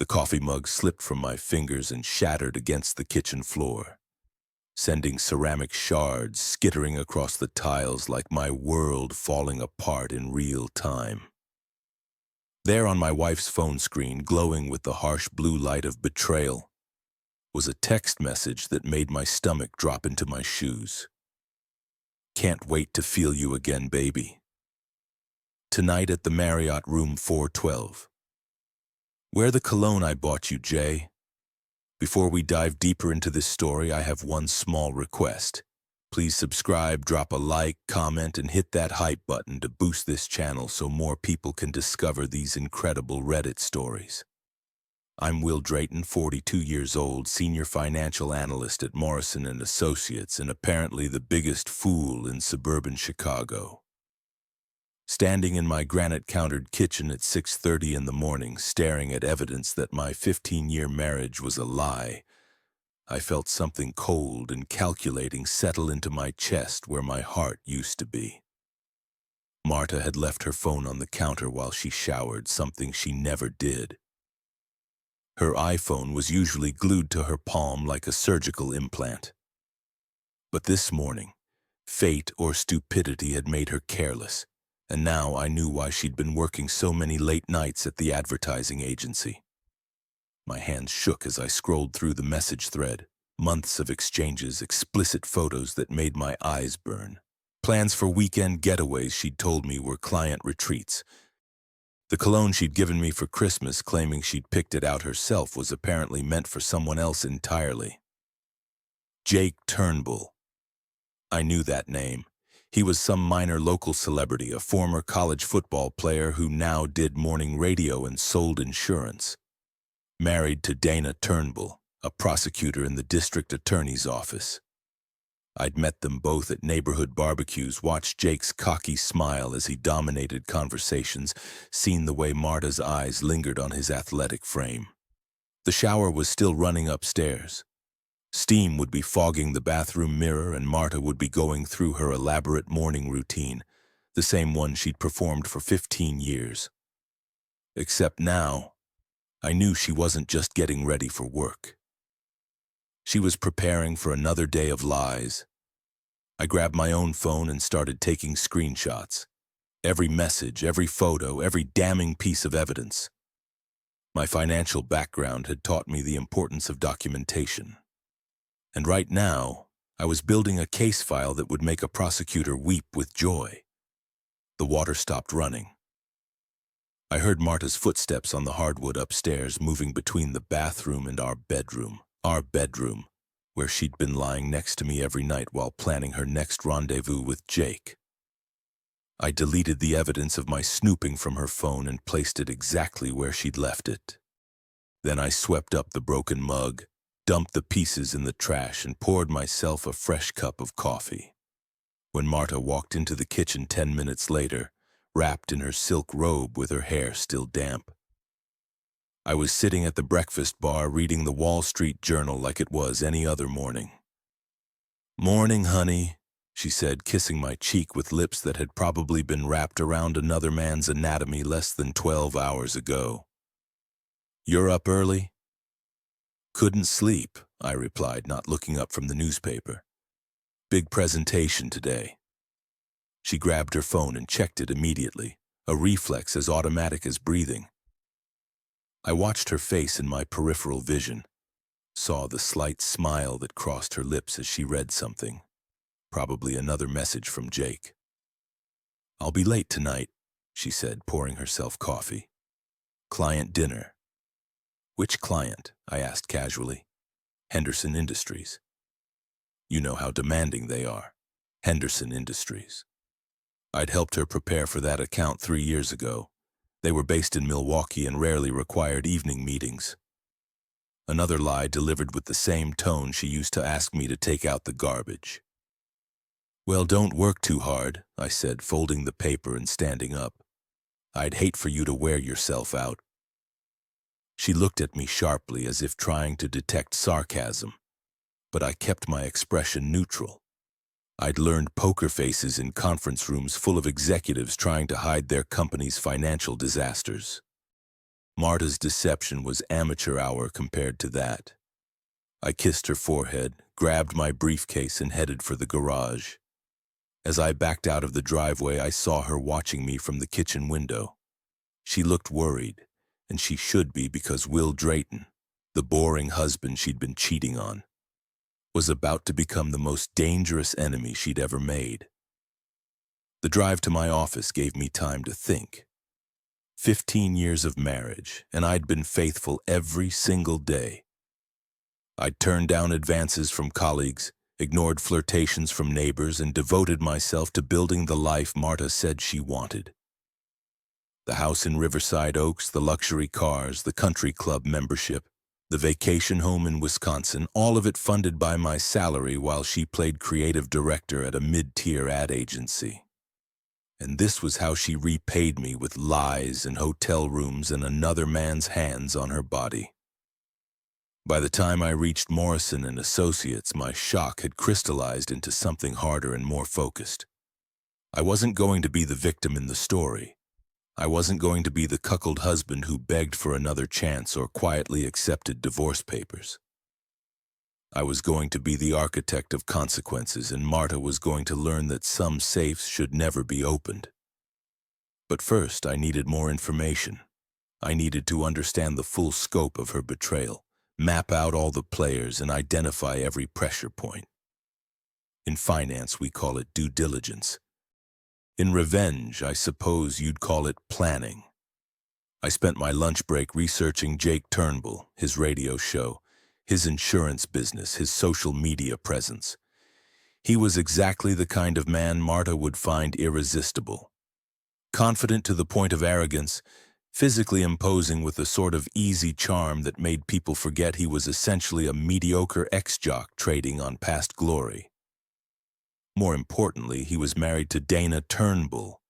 The coffee mug slipped from my fingers and shattered against the kitchen floor, sending ceramic shards skittering across the tiles like my world falling apart in real time. There on my wife's phone screen, glowing with the harsh blue light of betrayal, was a text message that made my stomach drop into my shoes. Can't wait to feel you again, baby. Tonight at the Marriott room 412. Wear the cologne I bought you, Jay. Before we dive deeper into this story, I have one small request. Please subscribe, drop a like, comment, and hit that hype button to boost this channel so more people can discover these incredible Reddit stories. I'm Will Drayton, 42 years old, senior financial analyst at Morrison & Associates, and apparently the biggest fool in suburban Chicago. Standing in my granite-countered kitchen at 6:30 in the morning, staring at evidence that my 15-year marriage was a lie, I felt something cold and calculating settle into my chest where my heart used to be. Marta had left her phone on the counter while she showered, something she never did. Her iPhone was usually glued to her palm like a surgical implant. But this morning, fate or stupidity had made her careless, and now I knew why she'd been working so many late nights at the advertising agency. My hands shook as I scrolled through the message thread, months of exchanges, explicit photos that made my eyes burn. Plans for weekend getaways she'd told me were client retreats. The cologne she'd given me for Christmas, claiming she'd picked it out herself, was apparently meant for someone else entirely. Jake Turnbull. I knew that name. He was some minor local celebrity, a former college football player who now did morning radio and sold insurance. Married to Dana Turnbull, a prosecutor in the district attorney's office. I'd met them both at neighborhood barbecues, watched Jake's cocky smile as he dominated conversations, seen the way Marta's eyes lingered on his athletic frame. The shower was still running upstairs. Steam would be fogging the bathroom mirror, and Marta would be going through her elaborate morning routine, the same one she'd performed for 15 years. Except now, I knew she wasn't just getting ready for work. She was preparing for another day of lies. I grabbed my own phone and started taking screenshots. Every message, every photo, every damning piece of evidence. My financial background had taught me the importance of documentation. And right now, I was building a case file that would make a prosecutor weep with joy. The water stopped running. I heard Marta's footsteps on the hardwood upstairs, moving between the bathroom and our bedroom, where she'd been lying next to me every night while planning her next rendezvous with Jake. I deleted the evidence of my snooping from her phone and placed it exactly where she'd left it. Then I swept up the broken mug, dumped the pieces in the trash, and poured myself a fresh cup of coffee. When Marta walked into the kitchen 10 minutes later, wrapped in her silk robe with her hair still damp, I was sitting at the breakfast bar reading the Wall Street Journal like it was any other morning. "Morning, honey," she said, kissing my cheek with lips that had probably been wrapped around another man's anatomy less than 12 hours ago. "You're up early?" "Couldn't sleep," I replied, not looking up from the newspaper. "Big presentation today." She grabbed her phone and checked it immediately, a reflex as automatic as breathing. I watched her face in my peripheral vision, saw the slight smile that crossed her lips as she read something, probably another message from Jake. "I'll be late tonight," she said, pouring herself coffee. "Client dinner." "Which client?" I asked casually. "Henderson Industries." "You know how demanding they are." "Henderson Industries." I'd helped her prepare for that account 3 years ago. They were based in Milwaukee and rarely required evening meetings. Another lie delivered with the same tone she used to ask me to take out the garbage. "Well, don't work too hard," I said, folding the paper and standing up. "I'd hate for you to wear yourself out." She looked at me sharply as if trying to detect sarcasm, but I kept my expression neutral. I'd learned poker faces in conference rooms full of executives trying to hide their company's financial disasters. Marta's deception was amateur hour compared to that. I kissed her forehead, grabbed my briefcase, and headed for the garage. As I backed out of the driveway, I saw her watching me from the kitchen window. She looked worried, and she should be, because Will Drayton, the boring husband she'd been cheating on, was about to become the most dangerous enemy she'd ever made. The drive to my office gave me time to think. 15 years of marriage, and I'd been faithful every single day. I'd turned down advances from colleagues, ignored flirtations from neighbors, and devoted myself to building the life Marta said she wanted. The house in Riverside Oaks, the luxury cars, the country club membership, the vacation home in Wisconsin, all of it funded by my salary while she played creative director at a mid-tier ad agency. And this was how she repaid me, with lies and hotel rooms and another man's hands on her body. By the time I reached Morrison and Associates, my shock had crystallized into something harder and more focused. I wasn't going to be the victim in the story. I wasn't going to be the cuckold husband who begged for another chance or quietly accepted divorce papers. I was going to be the architect of consequences, and Marta was going to learn that some safes should never be opened. But first, I needed more information. I needed to understand the full scope of her betrayal, map out all the players, and identify every pressure point. In finance, we call it due diligence. In revenge, I suppose you'd call it planning. I spent my lunch break researching Jake Turnbull, his radio show, his insurance business, his social media presence. He was exactly the kind of man Marta would find irresistible. Confident to the point of arrogance, physically imposing with a sort of easy charm that made people forget he was essentially a mediocre ex-jock trading on past glory. More importantly, he was married to Dana Turnbull,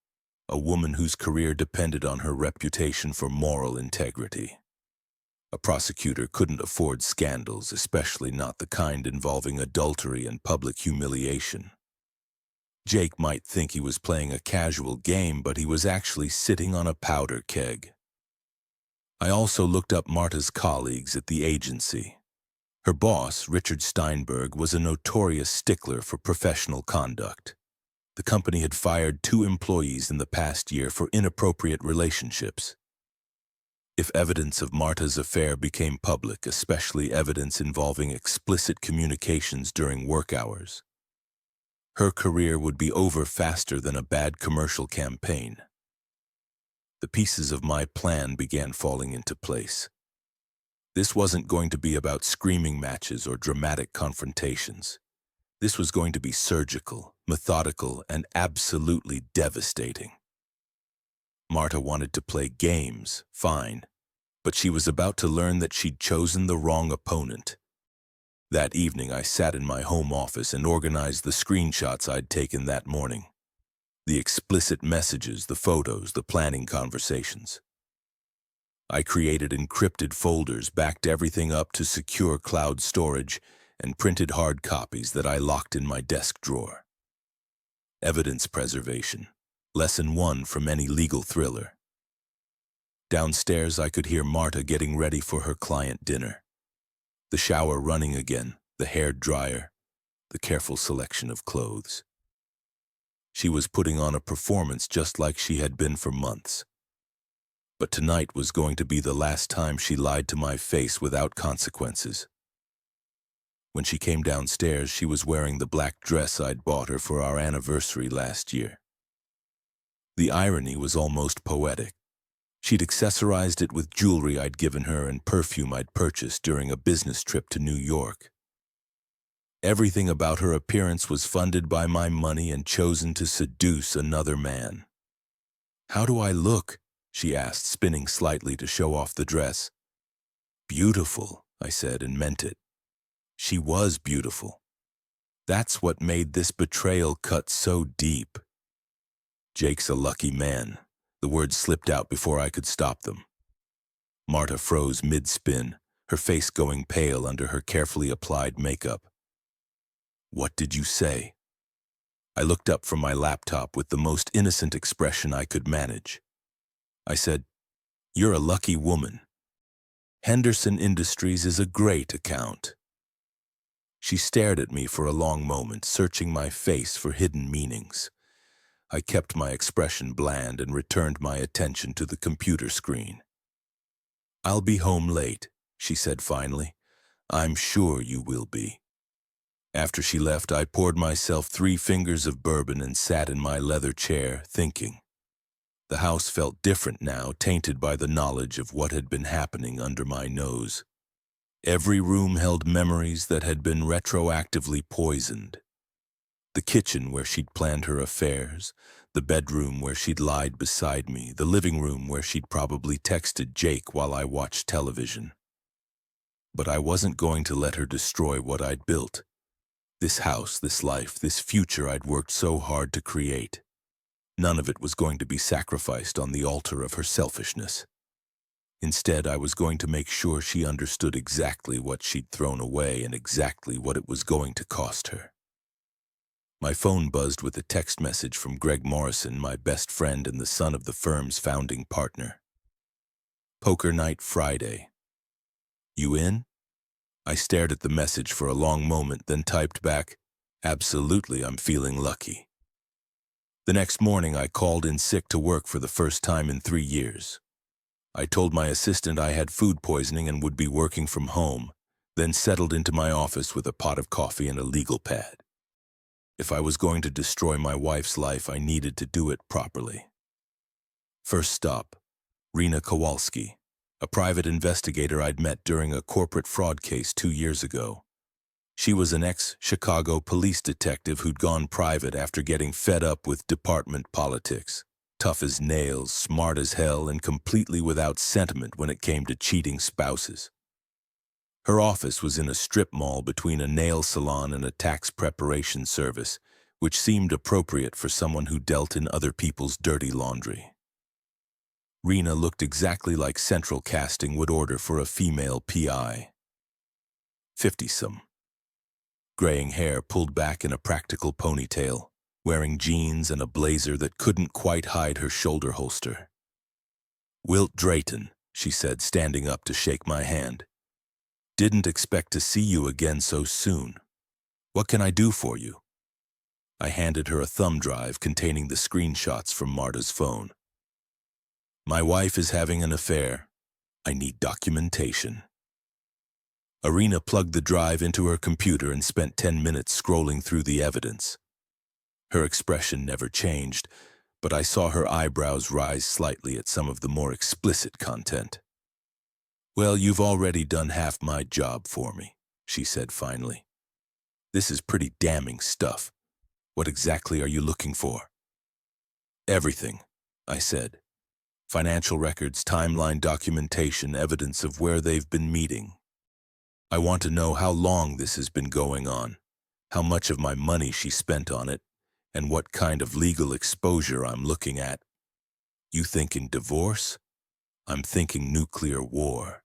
a woman whose career depended on her reputation for moral integrity. A prosecutor couldn't afford scandals, especially not the kind involving adultery and public humiliation. Jake might think he was playing a casual game, but he was actually sitting on a powder keg. I also looked up Marta's colleagues at the agency. Her boss, Richard Steinberg, was a notorious stickler for professional conduct. The company had fired 2 employees in the past year for inappropriate relationships. If evidence of Marta's affair became public, especially evidence involving explicit communications during work hours, her career would be over faster than a bad commercial campaign. The pieces of my plan began falling into place. This wasn't going to be about screaming matches or dramatic confrontations. This was going to be surgical, methodical, and absolutely devastating. Marta wanted to play games, fine, but she was about to learn that she'd chosen the wrong opponent. That evening, I sat in my home office and organized the screenshots I'd taken that morning. The explicit messages, the photos, the planning conversations. I created encrypted folders, backed everything up to secure cloud storage, and printed hard copies that I locked in my desk drawer. Evidence preservation. Lesson 1 from any legal thriller. Downstairs, I could hear Marta getting ready for her client dinner. The shower running again, the hair dryer, the careful selection of clothes. She was putting on a performance just like she had been for months. But tonight was going to be the last time she lied to my face without consequences. When she came downstairs, she was wearing the black dress I'd bought her for our anniversary last year. The irony was almost poetic. She'd accessorized it with jewelry I'd given her and perfume I'd purchased during a business trip to New York. Everything about her appearance was funded by my money and chosen to seduce another man. "How do I look?" she asked, spinning slightly to show off the dress. "Beautiful," I said, and meant it. She was beautiful. That's what made this betrayal cut so deep. "Jake's a lucky man." The words slipped out before I could stop them. Marta froze mid-spin, her face going pale under her carefully applied makeup. "What did you say?" I looked up from my laptop with the most innocent expression I could manage. I said, You're a lucky woman. Henderson Industries is a great account. She stared at me for a long moment, searching my face for hidden meanings. I kept my expression bland and returned my attention to the computer screen. I'll be home late, she said finally. I'm sure you will be. After she left, I poured myself 3 fingers of bourbon and sat in my leather chair, thinking. The house felt different now, tainted by the knowledge of what had been happening under my nose. Every room held memories that had been retroactively poisoned. The kitchen where she'd planned her affairs, the bedroom where she'd lied beside me, the living room where she'd probably texted Jake while I watched television. But I wasn't going to let her destroy what I'd built. This house, this life, this future I'd worked so hard to create. None of it was going to be sacrificed on the altar of her selfishness. Instead, I was going to make sure she understood exactly what she'd thrown away and exactly what it was going to cost her. My phone buzzed with a text message from Greg Morrison, my best friend and the son of the firm's founding partner. Poker night Friday. You in? I stared at the message for a long moment, then typed back, absolutely, I'm feeling lucky. The next morning, I called in sick to work for the first time in 3 years. I told my assistant I had food poisoning and would be working from home, then settled into my office with a pot of coffee and a legal pad. If I was going to destroy my wife's life, I needed to do it properly. First stop, Rena Kowalski, a private investigator I'd met during a corporate fraud case 2 years ago. She was an ex-Chicago police detective who'd gone private after getting fed up with department politics. Tough as nails, smart as hell, and completely without sentiment when it came to cheating spouses. Her office was in a strip mall between a nail salon and a tax preparation service, which seemed appropriate for someone who dealt in other people's dirty laundry. Rena looked exactly like Central Casting would order for a female PI. 50-some. Graying hair pulled back in a practical ponytail, wearing jeans and a blazer that couldn't quite hide her shoulder holster. Wilt Drayton, she said, standing up to shake my hand. Didn't expect to see you again so soon. What can I do for you? I handed her a thumb drive containing the screenshots from Marta's phone. My wife is having an affair. I need documentation. Arena plugged the drive into her computer and spent 10 minutes scrolling through the evidence. Her expression never changed, but I saw her eyebrows rise slightly at some of the more explicit content. Well, you've already done half my job for me, she said finally. This is pretty damning stuff. What exactly are you looking for? Everything, I said. Financial records, timeline documentation, evidence of where they've been meeting. I want to know how long this has been going on, how much of my money she spent on it, and what kind of legal exposure I'm looking at. You thinking divorce? I'm thinking nuclear war.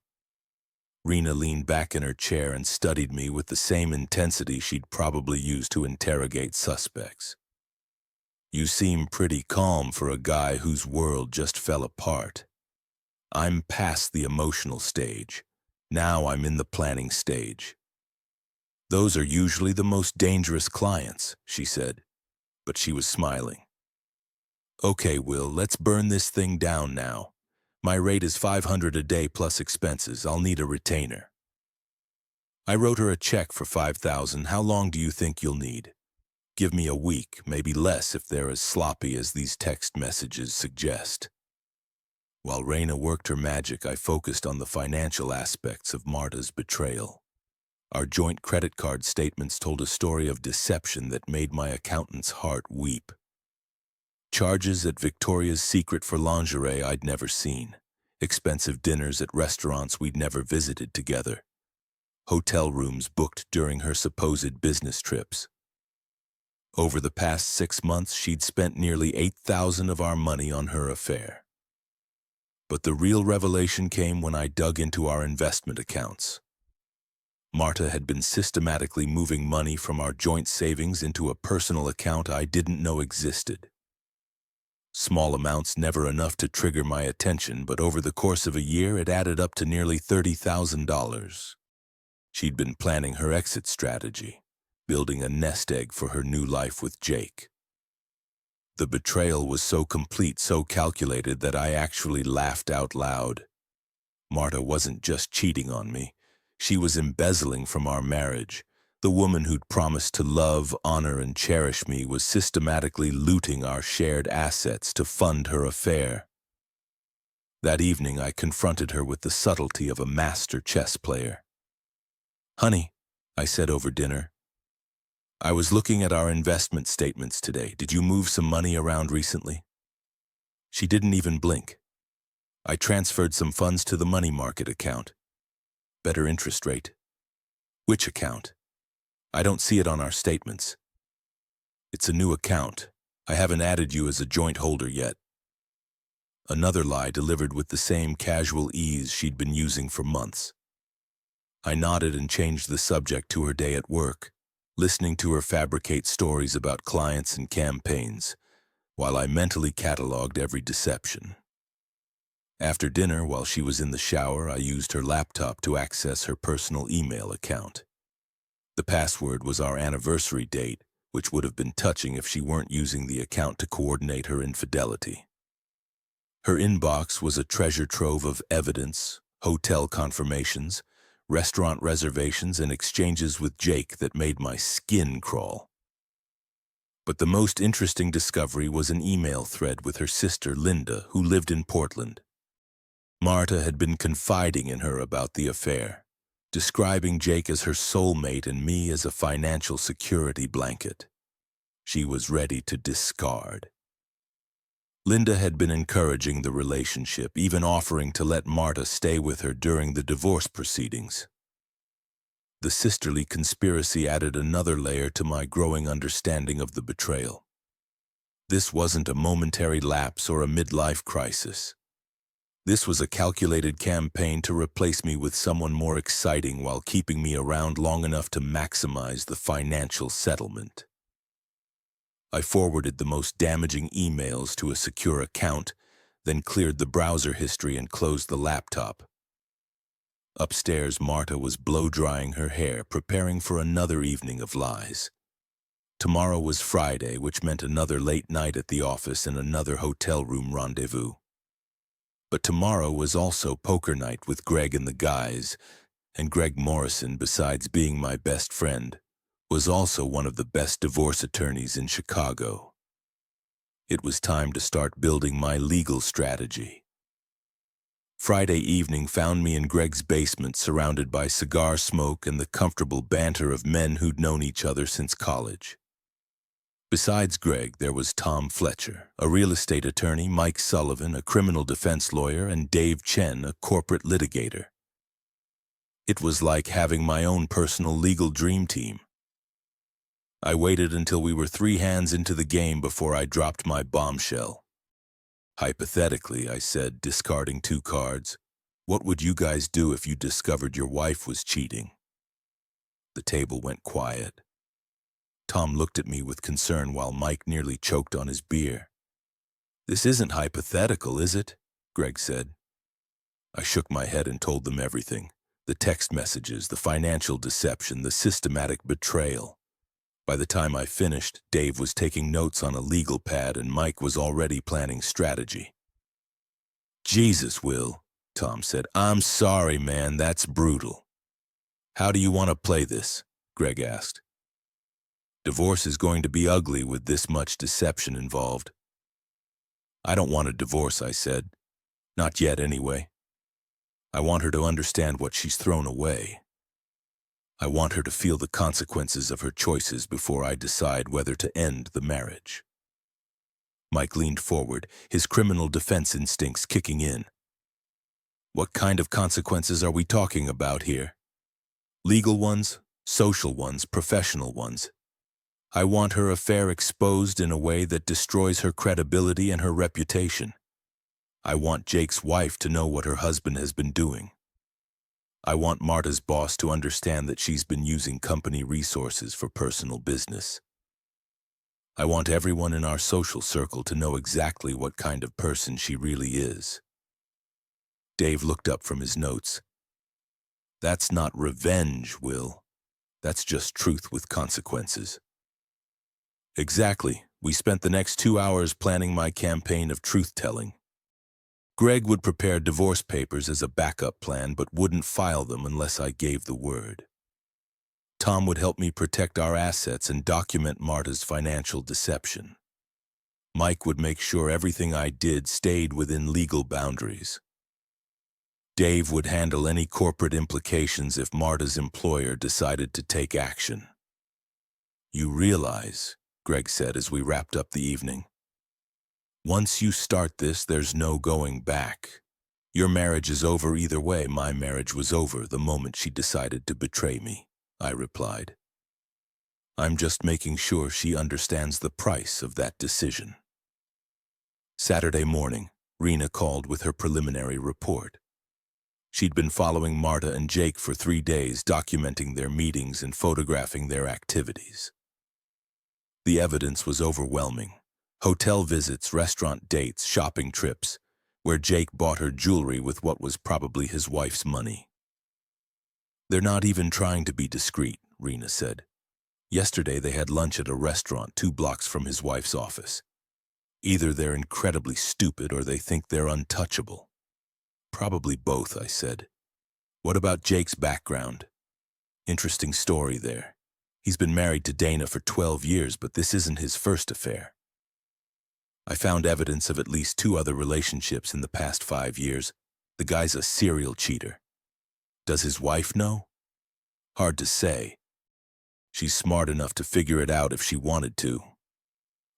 Rena leaned back in her chair and studied me with the same intensity she'd probably use to interrogate suspects. You seem pretty calm for a guy whose world just fell apart. I'm past the emotional stage. Now I'm in the planning stage. Those are usually the most dangerous clients, she said, but she was smiling. Okay, Will, let's burn this thing down now. My rate is $500 a day plus expenses. I'll need a retainer. I wrote her a check for $5,000. How long do you think you'll need? Give me a week, maybe less if they're as sloppy as these text messages suggest. While Rena worked her magic, I focused on the financial aspects of Marta's betrayal. Our joint credit card statements told a story of deception that made my accountant's heart weep. Charges at Victoria's Secret for lingerie I'd never seen. Expensive dinners at restaurants we'd never visited together. Hotel rooms booked during her supposed business trips. Over the past 6 months, she'd spent nearly $8,000 of our money on her affair. But the real revelation came when I dug into our investment accounts. Marta had been systematically moving money from our joint savings into a personal account I didn't know existed. Small amounts never enough to trigger my attention, but over the course of a year it added up to nearly $30,000. She'd been planning her exit strategy, building a nest egg for her new life with Jake. The betrayal was so complete, so calculated, that I actually laughed out loud. Marta wasn't just cheating on me. She was embezzling from our marriage. The woman who'd promised to love, honor, and cherish me was systematically looting our shared assets to fund her affair. That evening, I confronted her with the subtlety of a master chess player. "Honey," I said over dinner, "I was looking at our investment statements today. Did you move some money around recently?" She didn't even blink. "I transferred some funds to the money market account. Better interest rate." "Which account? I don't see it on our statements." "It's a new account. I haven't added you as a joint holder yet." Another lie delivered with the same casual ease she'd been using for months. I nodded and changed the subject to her day at work, listening to her fabricate stories about clients and campaigns, while I mentally cataloged every deception. After dinner, while she was in the shower, I used her laptop to access her personal email account. The password was our anniversary date, which would have been touching if she weren't using the account to coordinate her infidelity. Her inbox was a treasure trove of evidence, hotel confirmations, restaurant reservations, and exchanges with Jake that made my skin crawl. But the most interesting discovery was an email thread with her sister, Linda, who lived in Portland. Marta had been confiding in her about the affair, describing Jake as her soulmate and me as a financial security blanket. She was ready to discard. Linda had been encouraging the relationship, even offering to let Marta stay with her during the divorce proceedings. The sisterly conspiracy added another layer to my growing understanding of the betrayal. This wasn't a momentary lapse or a midlife crisis. This was a calculated campaign to replace me with someone more exciting while keeping me around long enough to maximize the financial settlement. I forwarded the most damaging emails to a secure account, then cleared the browser history and closed the laptop. Upstairs, Marta was blow-drying her hair, preparing for another evening of lies. Tomorrow was Friday, which meant another late night at the office and another hotel room rendezvous. But tomorrow was also poker night with Greg and the guys, and Greg Morrison, besides being my best friend, was also one of the best divorce attorneys in Chicago. It was time to start building my legal strategy. Friday evening found me in Greg's basement, surrounded by cigar smoke and the comfortable banter of men who'd known each other since college. Besides Greg, there was Tom Fletcher, a real estate attorney, Mike Sullivan, a criminal defense lawyer, and Dave Chen, a corporate litigator. It was like having my own personal legal dream team. I waited until we were 3 hands into the game before I dropped my bombshell. "Hypothetically," I said, discarding 2 cards, "what would you guys do if you discovered your wife was cheating?" The table went quiet. Tom looked at me with concern while Mike nearly choked on his beer. "This isn't hypothetical, is it?" Greg said. I shook my head and told them everything. The text messages, the financial deception, the systematic betrayal. By the time I finished, Dave was taking notes on a legal pad and Mike was already planning strategy. "Jesus, Will," Tom said. "I'm sorry, man, that's brutal." "How do you want to play this?" Greg asked. "Divorce is going to be ugly with this much deception involved." "I don't want a divorce," I said. "Not yet, anyway. I want her to understand what she's thrown away. I want her to feel the consequences of her choices before I decide whether to end the marriage." Mike leaned forward, his criminal defense instincts kicking in. "What kind of consequences are we talking about here? Legal ones, social ones, professional ones? I want her affair exposed in a way that destroys her credibility and her reputation. I want Jake's wife to know what her husband has been doing. I want Marta's boss to understand that she's been using company resources for personal business. I want everyone in our social circle to know exactly what kind of person she really is. Dave looked up from his notes. That's not revenge, Will. That's just truth with consequences. Exactly. We spent the next 2 hours planning my campaign of truth-telling. Greg would prepare divorce papers as a backup plan, but wouldn't file them unless I gave the word. Tom would help me protect our assets and document Marta's financial deception. Mike would make sure everything I did stayed within legal boundaries. Dave would handle any corporate implications if Marta's employer decided to take action. You realize, Greg said as we wrapped up the evening, once you start this, there's no going back. Your marriage is over either way. My marriage was over the moment she decided to betray me, I replied. I'm just making sure she understands the price of that decision. Saturday morning, Rena called with her preliminary report. She'd been following Marta and Jake for 3 days, documenting their meetings and photographing their activities. The evidence was overwhelming. Hotel visits, restaurant dates, shopping trips, where Jake bought her jewelry with what was probably his wife's money. They're not even trying to be discreet, Rena said. Yesterday they had lunch at a restaurant 2 blocks from his wife's office. Either they're incredibly stupid or they think they're untouchable. Probably both, I said. What about Jake's background? Interesting story there. He's been married to Dana for 12 years, but this isn't his first affair. I found evidence of at least 2 other relationships in the past 5 years. The guy's a serial cheater. Does his wife know? Hard to say. She's smart enough to figure it out if she wanted to.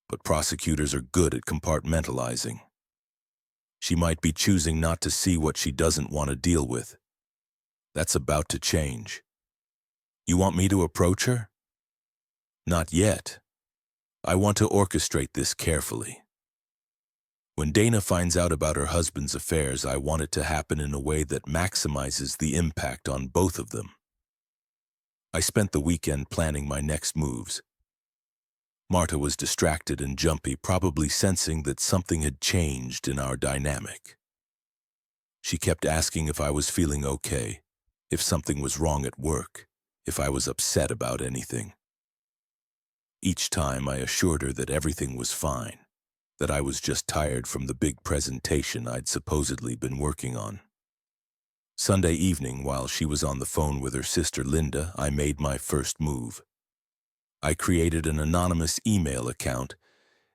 But prosecutors are good at compartmentalizing. She might be choosing not to see what she doesn't want to deal with. That's about to change. You want me to approach her? Not yet. I want to orchestrate this carefully. When Dana finds out about her husband's affairs, I want it to happen in a way that maximizes the impact on both of them. I spent the weekend planning my next moves. Marta was distracted and jumpy, probably sensing that something had changed in our dynamic. She kept asking if I was feeling okay, if something was wrong at work, if I was upset about anything. Each time I assured her that everything was fine, that I was just tired from the big presentation I'd supposedly been working on. Sunday evening, while she was on the phone with her sister Linda, I made my first move. I created an anonymous email account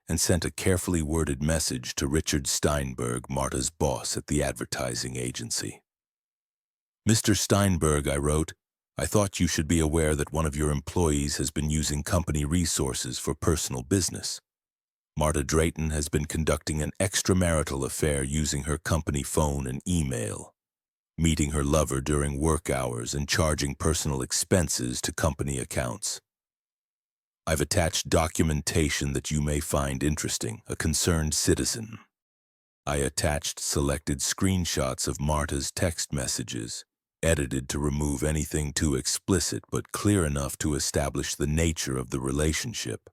and sent a carefully worded message to Richard Steinberg, Marta's boss at the advertising agency. Mr. Steinberg, I wrote, I thought you should be aware that one of your employees has been using company resources for personal business. Marta Drayton has been conducting an extramarital affair using her company phone and email, meeting her lover during work hours and charging personal expenses to company accounts. I've attached documentation that you may find interesting, a concerned citizen. I attached selected screenshots of Marta's text messages, edited to remove anything too explicit but clear enough to establish the nature of the relationship.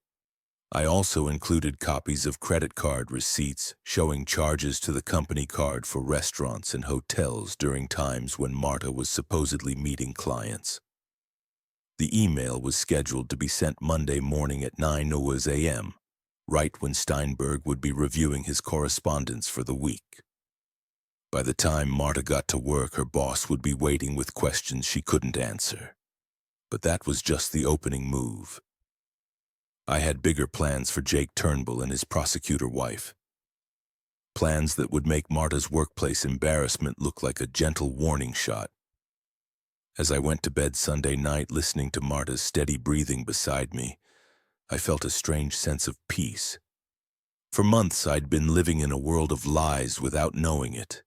I also included copies of credit card receipts showing charges to the company card for restaurants and hotels during times when Marta was supposedly meeting clients. The email was scheduled to be sent Monday morning at 9 a.m., right when Steinberg would be reviewing his correspondence for the week. By the time Marta got to work, her boss would be waiting with questions she couldn't answer. But that was just the opening move. I had bigger plans for Jake Turnbull and his prosecutor wife. Plans that would make Marta's workplace embarrassment look like a gentle warning shot. As I went to bed Sunday night, listening to Marta's steady breathing beside me, I felt a strange sense of peace. For months, I'd been living in a world of lies without knowing it.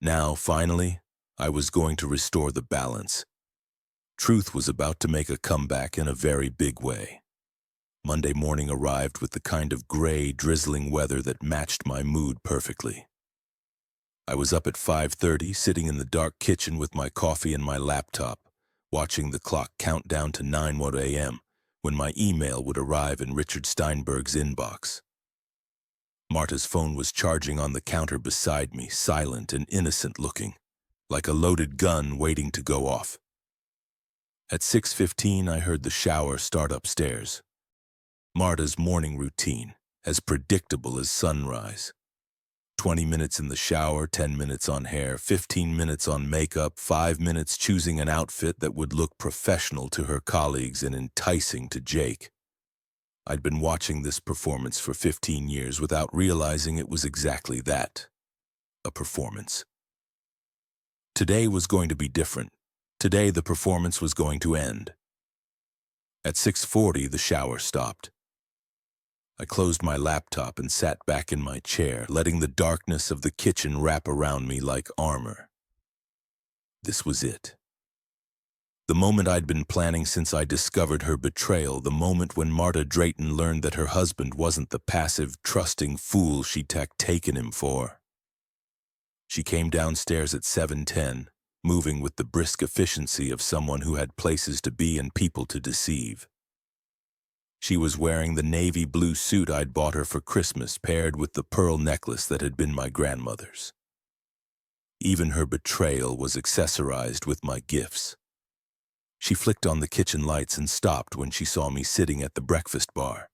Now, finally, I was going to restore the balance. Truth was about to make a comeback in a very big way. Monday morning arrived with the kind of gray, drizzling weather that matched my mood perfectly. I was up at 5:30, sitting in the dark kitchen with my coffee and my laptop, watching the clock count down to 9 a.m., when my email would arrive in Richard Steinberg's inbox. Marta's phone was charging on the counter beside me, silent and innocent-looking, like a loaded gun waiting to go off. At 6:15, I heard the shower start upstairs. Marta's morning routine, as predictable as sunrise. 20 minutes in the shower, 10 minutes on hair, 15 minutes on makeup, 5 minutes choosing an outfit that would look professional to her colleagues and enticing to Jake. I'd been watching this performance for 15 years without realizing it was exactly that, a performance. Today was going to be different. Today the performance was going to end. At 6:40, the shower stopped. I closed my laptop and sat back in my chair, letting the darkness of the kitchen wrap around me like armor. This was it. The moment I'd been planning since I discovered her betrayal, the moment when Marta Drayton learned that her husband wasn't the passive, trusting fool she'd taken him for. She came downstairs at 7:10, moving with the brisk efficiency of someone who had places to be and people to deceive. She was wearing the navy blue suit I'd bought her for Christmas, paired with the pearl necklace that had been my grandmother's. Even her betrayal was accessorized with my gifts. She flicked on the kitchen lights and stopped when she saw me sitting at the breakfast bar.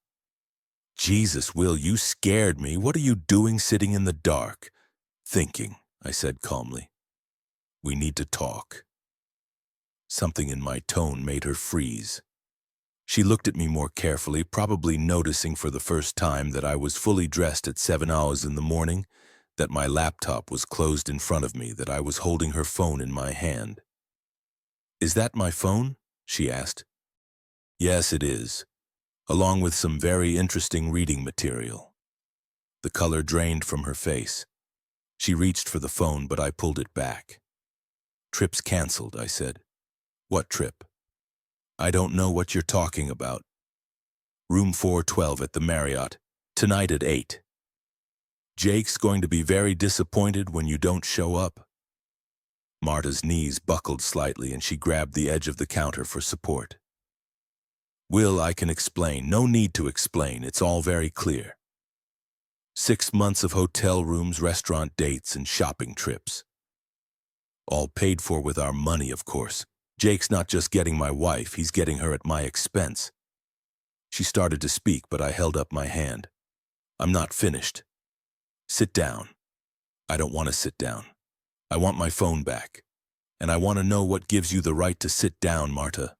"Jesus, Will, you scared me. What are you doing sitting in the dark?" "Thinking," I said calmly. "We need to talk." Something in my tone made her freeze. She looked at me more carefully, probably noticing for the first time that I was fully dressed at 7 hours in the morning, that my laptop was closed in front of me, that I was holding her phone in my hand. "Is that my phone?" she asked. "Yes, it is, along with some very interesting reading material." The color drained from her face. She reached for the phone, but I pulled it back. "Trip's canceled," I said. "What trip?" "I don't know what you're talking about." "Room 412 at the Marriott, tonight at 8. Jake's going to be very disappointed when you don't show up." Marta's knees buckled slightly and she grabbed the edge of the counter for support. "Will, I can explain. No need to explain. It's all very clear. 6 months of hotel rooms, restaurant dates, and shopping trips. All paid for with our money, of course. Jake's not just getting my wife, he's getting her at my expense." She started to speak, but I held up my hand. "I'm not finished. Sit down." "I don't want to sit down. I want my phone back. And I want to know what gives you the right to sit down, Marta."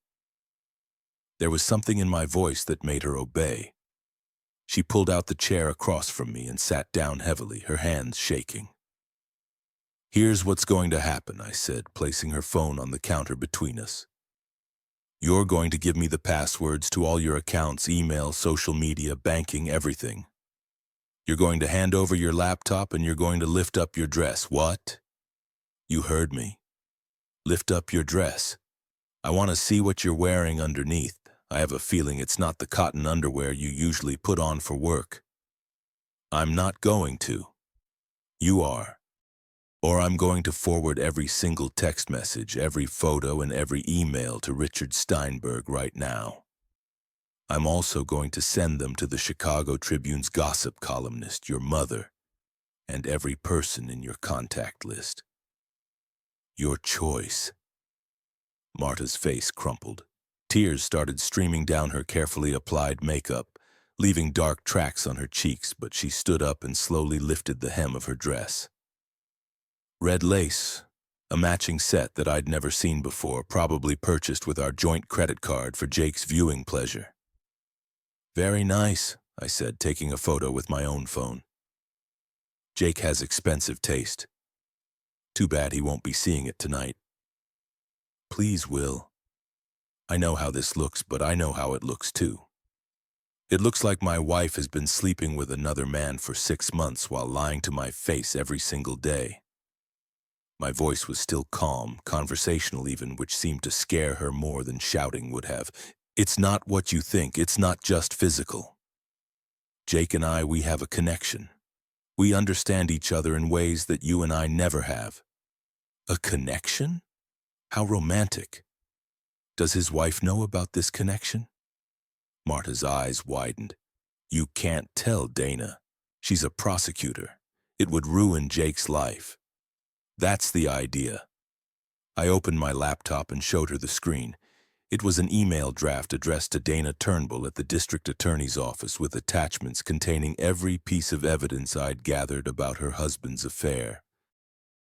There was something in my voice that made her obey. She pulled out the chair across from me and sat down heavily, her hands shaking. "Here's what's going to happen," I said, placing her phone on the counter between us. "You're going to give me the passwords to all your accounts, email, social media, banking, everything. You're going to hand over your laptop and you're going to lift up your dress." "What?" "You heard me. Lift up your dress. I want to see what you're wearing underneath. I have a feeling it's not the cotton underwear you usually put on for work." "I'm not going to." "You are. Or I'm going to forward every single text message, every photo, and every email to Richard Steinberg right now. I'm also going to send them to the Chicago Tribune's gossip columnist, your mother, and every person in your contact list. Your choice." Marta's face crumpled. Tears started streaming down her carefully applied makeup, leaving dark tracks on her cheeks, but she stood up and slowly lifted the hem of her dress. Red lace, a matching set that I'd never seen before, probably purchased with our joint credit card for Jake's viewing pleasure. "Very nice," I said, taking a photo with my own phone. "Jake has expensive taste. Too bad he won't be seeing it tonight." "Please, Will. I know how this looks, but I know how it looks too. It looks like my wife has been sleeping with another man for 6 months while lying to my face every single day." My voice was still calm, conversational even, which seemed to scare her more than shouting would have. "It's not what you think. It's not just physical. Jake and I, we have a connection. We understand each other in ways that you and I never have." "A connection? How romantic. Does his wife know about this connection?" Marta's eyes widened. You can't tell Dana. She's a prosecutor. It would ruin Jake's life. That's the idea. I opened my laptop and showed her the screen. It was an email draft addressed to Dana Turnbull at the district attorney's office with attachments containing every piece of evidence I'd gathered about her husband's affair.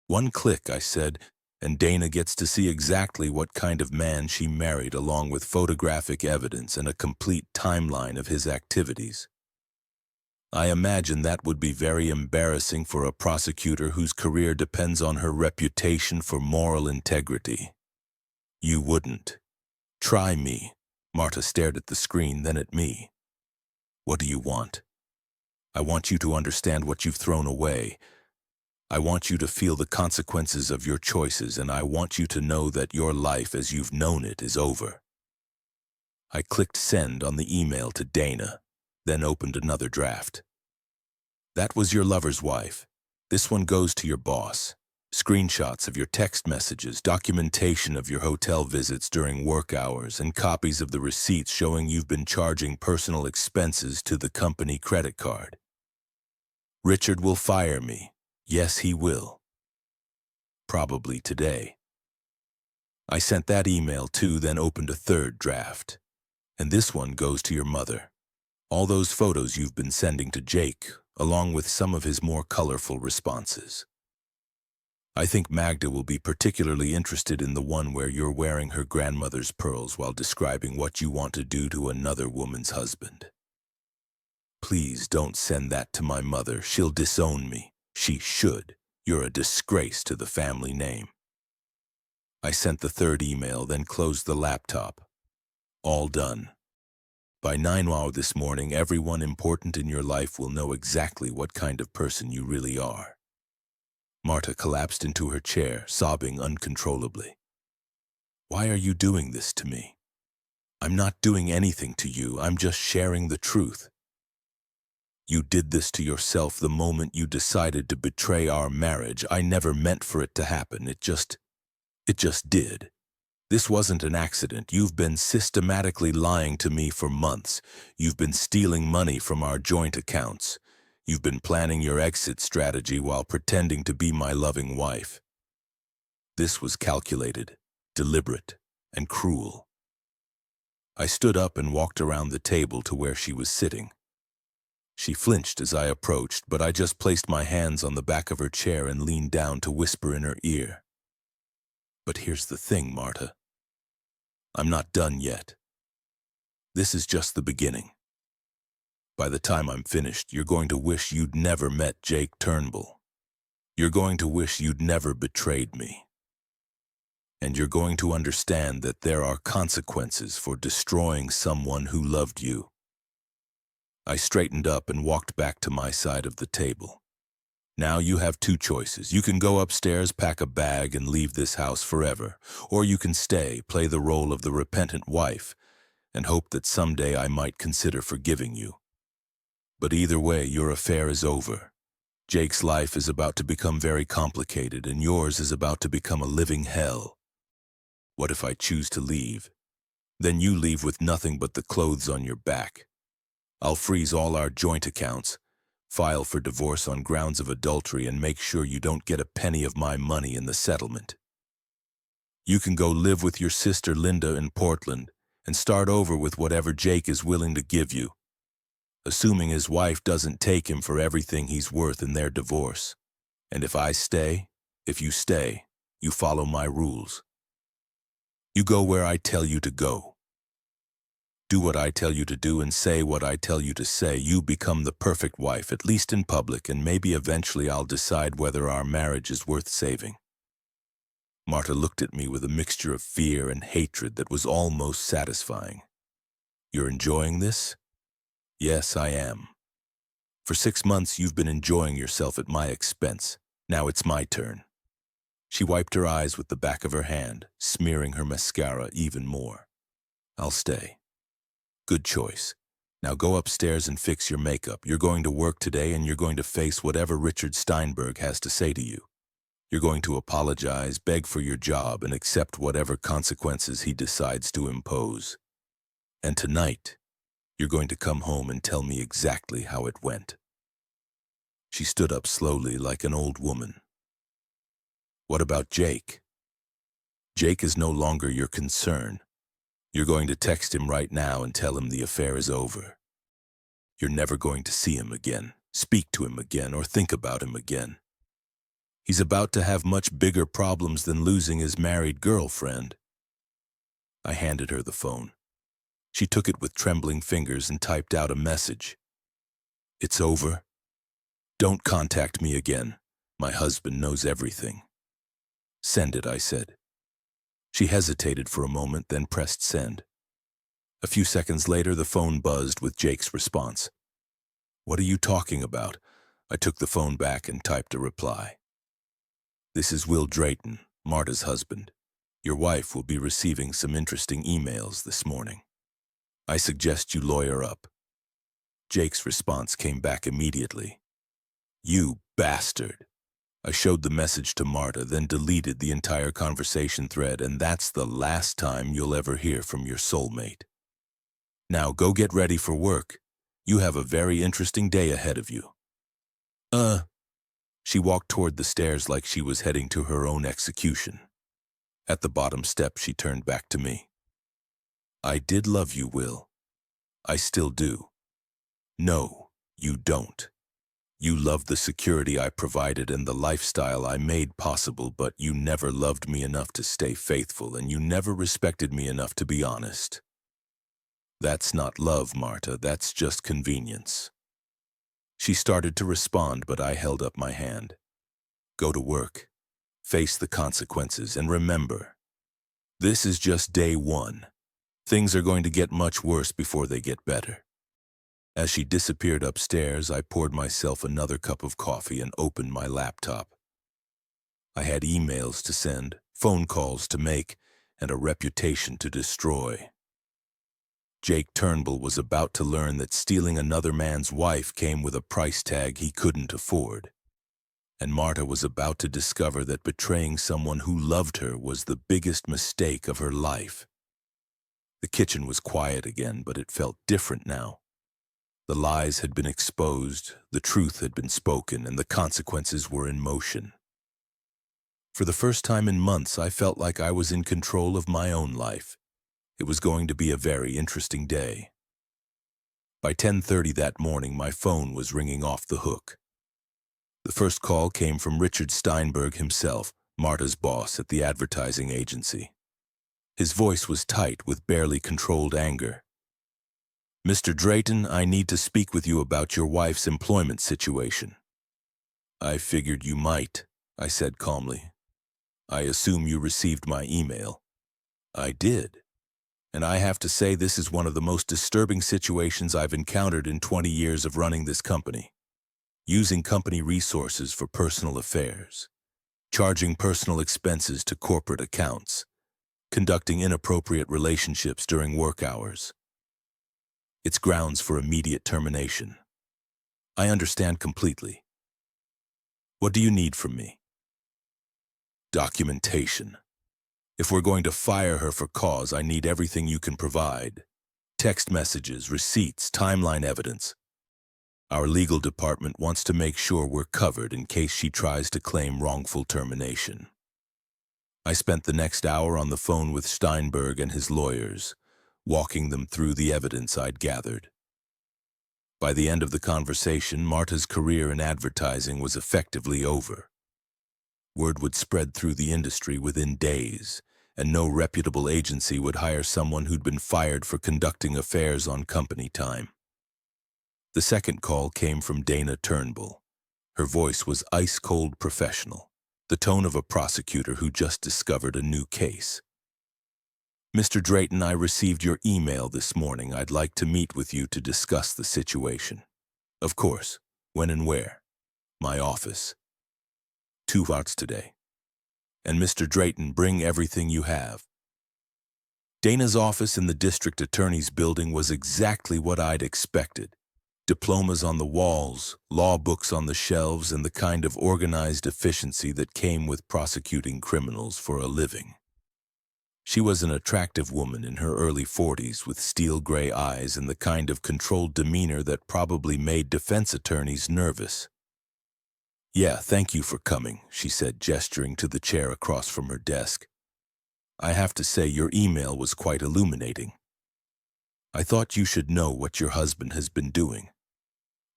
One click, I said, and Dana gets to see exactly what kind of man she married, along with photographic evidence and a complete timeline of his activities. I imagine that would be very embarrassing for a prosecutor whose career depends on her reputation for moral integrity. You wouldn't. Try me. Marta stared at the screen, then at me. What do you want? I want you to understand what you've thrown away. I want you to feel the consequences of your choices, and I want you to know that your life as you've known it is over. I clicked send on the email to Dana, then opened another draft. That was your lover's wife. This one goes to your boss. Screenshots of your text messages, documentation of your hotel visits during work hours, and copies of the receipts showing you've been charging personal expenses to the company credit card. Richard will fire me. Yes, he will. Probably today. I sent that email too, then opened a third draft. And this one goes to your mother. All those photos you've been sending to Jake, along with some of his more colorful responses. I think Magda will be particularly interested in the one where you're wearing her grandmother's pearls while describing what you want to do to another woman's husband. Please don't send that to my mother. She'll disown me. She should. You're a disgrace to the family name. I sent the third email, then closed the laptop. All done. By 9 hours this morning, everyone important in your life will know exactly what kind of person you really are. Marta collapsed into her chair, sobbing uncontrollably. Why are you doing this to me? I'm not doing anything to you. I'm just sharing the truth. You did this to yourself the moment you decided to betray our marriage. I never meant for it to happen. It just did. This wasn't an accident. You've been systematically lying to me for months. You've been stealing money from our joint accounts. You've been planning your exit strategy while pretending to be my loving wife. This was calculated, deliberate, and cruel. I stood up and walked around the table to where she was sitting. She flinched as I approached, but I just placed my hands on the back of her chair and leaned down to whisper in her ear. But here's the thing, Marta. I'm not done yet. This is just the beginning. By the time I'm finished, you're going to wish you'd never met Jake Turnbull. You're going to wish you'd never betrayed me. And you're going to understand that there are consequences for destroying someone who loved you. I straightened up and walked back to my side of the table. Now you have two choices. You can go upstairs, pack a bag, and leave this house forever. Or you can stay, play the role of the repentant wife, and hope that someday I might consider forgiving you. But either way, your affair is over. Jake's life is about to become very complicated, and yours is about to become a living hell. What if I choose to leave? Then you leave with nothing but the clothes on your back. I'll freeze all our joint accounts, file for divorce on grounds of adultery, and make sure you don't get a penny of my money in the settlement. You can go live with your sister Linda in Portland and start over with whatever Jake is willing to give you, assuming his wife doesn't take him for everything he's worth in their divorce. And if you stay, you follow my rules. You go where I tell you to go. Do what I tell you to do and say what I tell you to say. You become the perfect wife, at least in public, and maybe eventually I'll decide whether our marriage is worth saving. Marta looked at me with a mixture of fear and hatred that was almost satisfying. You're enjoying this? Yes, I am. For 6 months you've been enjoying yourself at my expense. Now it's my turn. She wiped her eyes with the back of her hand, smearing her mascara even more. I'll stay. Good choice. Now go upstairs and fix your makeup. You're going to work today and you're going to face whatever Richard Steinberg has to say to you. You're going to apologize, beg for your job, and accept whatever consequences he decides to impose. And tonight, You're going to come home and tell me exactly how it went." She stood up slowly like an old woman. "What about Jake?" "Jake is no longer your concern. You're going to text him right now and tell him the affair is over. You're never going to see him again, speak to him again, or think about him again. He's about to have much bigger problems than losing his married girlfriend." I handed her the phone. She took it with trembling fingers and typed out a message. "It's over. Don't contact me again. My husband knows everything." "Send it," I said. She hesitated for a moment, then pressed send. A few seconds later, the phone buzzed with Jake's response. "What are you talking about?" I took the phone back and typed a reply. "This is Will Drayton, Marta's husband. Your wife will be receiving some interesting emails this morning. I suggest you lawyer up." Jake's response came back immediately. "You bastard." I showed the message to Marta, then deleted the entire conversation thread, and that's the last time you'll ever hear from your soulmate. Now go get ready for work. You have a very interesting day ahead of you. She walked toward the stairs like she was heading to her own execution. At the bottom step, she turned back to me. "I did love you, Will. I still do." "No, you don't. You loved the security I provided and the lifestyle I made possible, but you never loved me enough to stay faithful, and you never respected me enough to be honest. That's not love, Marta. That's just convenience." She started to respond, but I held up my hand. "Go to work. Face the consequences, and remember, this is just day one. Things are going to get much worse before they get better." As she disappeared upstairs, I poured myself another cup of coffee and opened my laptop. I had emails to send, phone calls to make, and a reputation to destroy. Jake Turnbull was about to learn that stealing another man's wife came with a price tag he couldn't afford. And Marta was about to discover that betraying someone who loved her was the biggest mistake of her life. The kitchen was quiet again, but it felt different now. The lies had been exposed, the truth had been spoken, and the consequences were in motion. For the first time in months, I felt like I was in control of my own life. It was going to be a very interesting day. By 10:30 that morning, my phone was ringing off the hook. The first call came from Richard Steinberg himself, Marta's boss at the advertising agency. His voice was tight with barely controlled anger. "Mr. Drayton, I need to speak with you about your wife's employment situation." "I figured you might," I said calmly. "I assume you received my email." "I did. And I have to say this is one of the most disturbing situations I've encountered in 20 years of running this company. Using company resources for personal affairs, charging personal expenses to corporate accounts, conducting inappropriate relationships during work hours. It's grounds for immediate termination. I understand completely. What do you need from me?" "Documentation. If we're going to fire her for cause, I need everything you can provide. Text messages, receipts, timeline evidence. Our legal department wants to make sure we're covered in case she tries to claim wrongful termination." I spent the next hour on the phone with Steinberg and his lawyers, walking them through the evidence I'd gathered. By the end of the conversation, Marta's career in advertising was effectively over. Word would spread through the industry within days, and no reputable agency would hire someone who'd been fired for conducting affairs on company time. The second call came from Dana Turnbull. Her voice was ice-cold professional, the tone of a prosecutor who just discovered a new case. "Mr. Drayton, I received your email this morning. I'd like to meet with you to discuss the situation." "Of course. When and where?" "My office. 2 hours today. And Mr. Drayton, bring everything you have." Dana's office in the district attorney's building was exactly what I'd expected. Diplomas on the walls, law books on the shelves, and the kind of organized efficiency that came with prosecuting criminals for a living. She was an attractive woman in her early 40s with steel gray eyes and the kind of controlled demeanor that probably made defense attorneys nervous. "Yeah, thank you for coming," she said, gesturing to the chair across from her desk. "I have to say your email was quite illuminating. I thought you should know what your husband has been doing.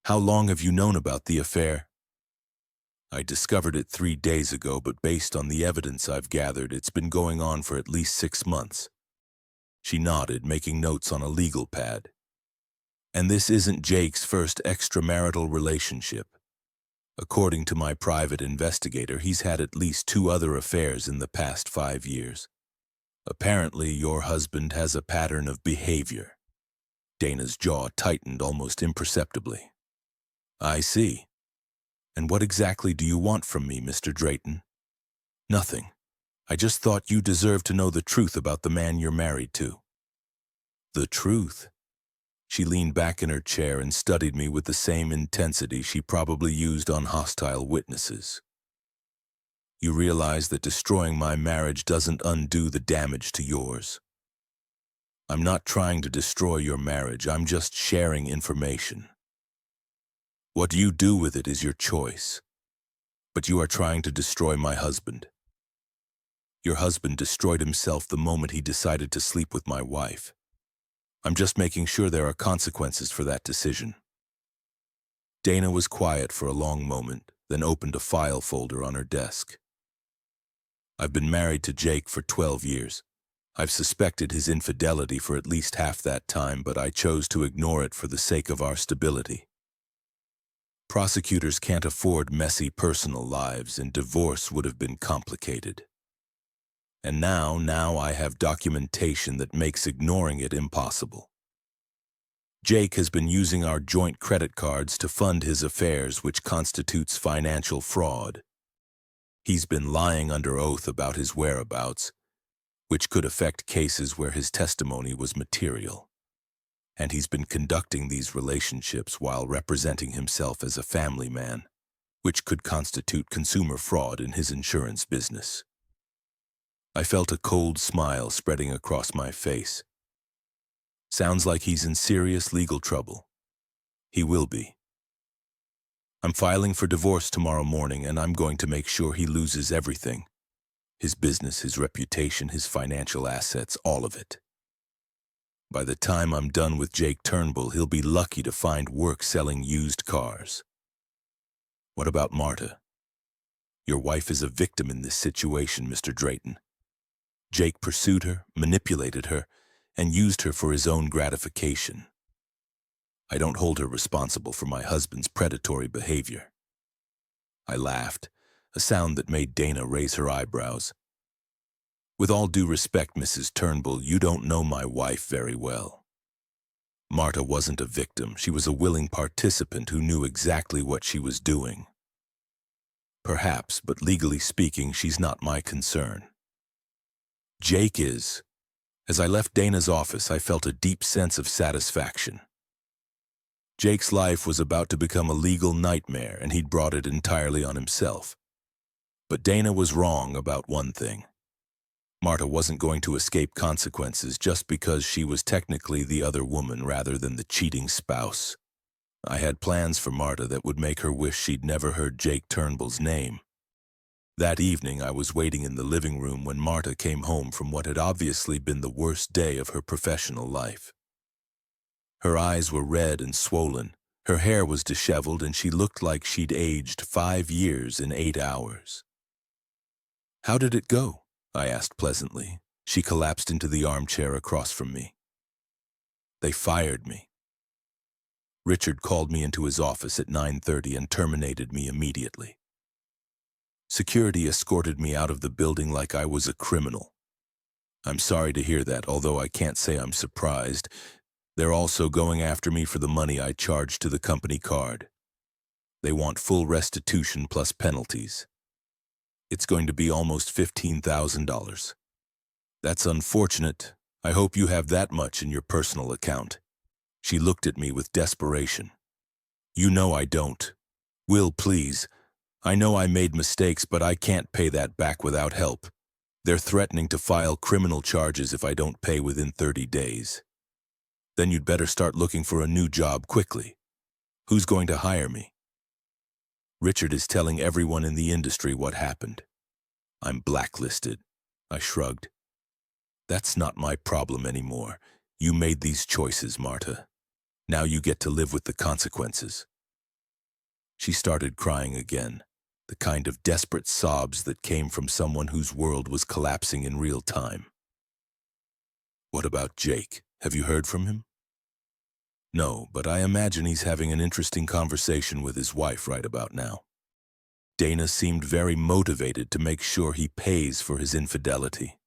How long have you known about the affair?" "I discovered it 3 days ago, but based on the evidence I've gathered, it's been going on for at least 6 months. She nodded, making notes on a legal pad. "And this isn't Jake's first extramarital relationship. According to my private investigator, he's had at least 2 other affairs in the past 5 years. Apparently, your husband has a pattern of behavior." Dana's jaw tightened almost imperceptibly. "I see. And what exactly do you want from me, Mr. Drayton?" "Nothing. I just thought you deserved to know the truth about the man you're married to." "The truth?" She leaned back in her chair and studied me with the same intensity she probably used on hostile witnesses. "You realize that destroying my marriage doesn't undo the damage to yours. I'm not trying to destroy your marriage, I'm just sharing information. What you do with it is your choice. But you are trying to destroy my husband. Your husband destroyed himself the moment he decided to sleep with my wife. I'm just making sure there are consequences for that decision." Dana was quiet for a long moment, then opened a file folder on her desk. "I've been married to Jake for 12 years. I've suspected his infidelity for at least half that time, but I chose to ignore it for the sake of our stability. Prosecutors can't afford messy personal lives, and divorce would have been complicated. And now I have documentation that makes ignoring it impossible. Jake has been using our joint credit cards to fund his affairs, which constitutes financial fraud. He's been lying under oath about his whereabouts, which could affect cases where his testimony was material. And he's been conducting these relationships while representing himself as a family man, which could constitute consumer fraud in his insurance business." I felt a cold smile spreading across my face. "Sounds like he's in serious legal trouble." "He will be. I'm filing for divorce tomorrow morning, and I'm going to make sure he loses everything. His business, his reputation, his financial assets, all of it. By the time I'm done with Jake Turnbull, he'll be lucky to find work selling used cars." "What about Marta?" "Your wife is a victim in this situation, Mr. Drayton. Jake pursued her, manipulated her, and used her for his own gratification. I don't hold her responsible for my husband's predatory behavior." I laughed, a sound that made Dana raise her eyebrows. "With all due respect, Mrs. Turnbull, you don't know my wife very well. Marta wasn't a victim. She was a willing participant who knew exactly what she was doing. Perhaps, but legally speaking, she's not my concern. Jake is." As I left Dana's office, I felt a deep sense of satisfaction. Jake's life was about to become a legal nightmare, and he'd brought it entirely on himself. But Dana was wrong about one thing. Marta wasn't going to escape consequences just because she was technically the other woman rather than the cheating spouse. I had plans for Marta that would make her wish she'd never heard Jake Turnbull's name. That evening, I was waiting in the living room when Marta came home from what had obviously been the worst day of her professional life. Her eyes were red and swollen, her hair was disheveled, and she looked like she'd aged 5 years in 8 hours. "How did it go?" I asked pleasantly. She collapsed into the armchair across from me. "They fired me. Richard called me into his office at 9:30 and terminated me immediately. Security escorted me out of the building like I was a criminal. I'm sorry to hear that, although I can't say I'm surprised. They're also going after me for the money I charged to the company card. They want full restitution plus penalties. It's going to be almost $15,000. That's unfortunate. I hope you have that much in your personal account." She looked at me with desperation. "You know I don't. Will, please. I know I made mistakes, but I can't pay that back without help. They're threatening to file criminal charges if I don't pay within 30 days. Then you'd better start looking for a new job quickly. Who's going to hire me? Richard is telling everyone in the industry what happened. I'm blacklisted. I shrugged. That's not my problem anymore. You made these choices, Marta. Now you get to live with the consequences. She started crying again, the kind of desperate sobs that came from someone whose world was collapsing in real time. What about Jake? Have you heard from him? No, but I imagine he's having an interesting conversation with his wife right about now. Dana seemed very motivated to make sure he pays for his infidelity.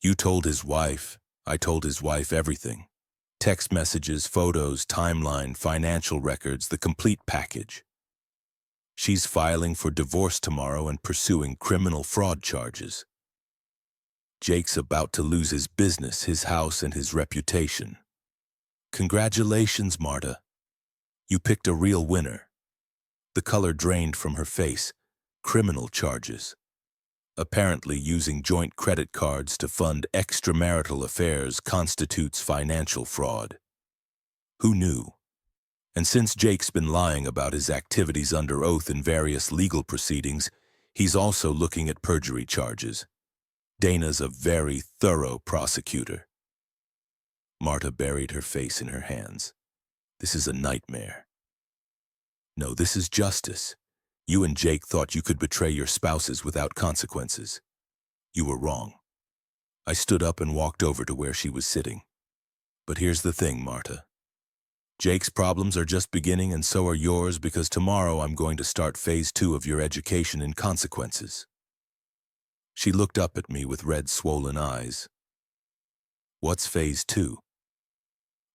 You told his wife. I told his wife everything. Text messages, photos, timeline, financial records, the complete package. She's filing for divorce tomorrow and pursuing criminal fraud charges. Jake's about to lose his business, his house, and his reputation. Congratulations, Marta. You picked a real winner. The color drained from her face. Criminal charges. Apparently, using joint credit cards to fund extramarital affairs constitutes financial fraud. Who knew? And since Jake's been lying about his activities under oath in various legal proceedings, he's also looking at perjury charges. Dana's a very thorough prosecutor. Marta buried her face in her hands. This is a nightmare. No, this is justice. You and Jake thought you could betray your spouses without consequences. You were wrong. I stood up and walked over to where she was sitting. But here's the thing, Marta. Jake's problems are just beginning, and so are yours, because tomorrow I'm going to start phase 2 of your education in consequences. She looked up at me with red, swollen eyes. What's phase 2?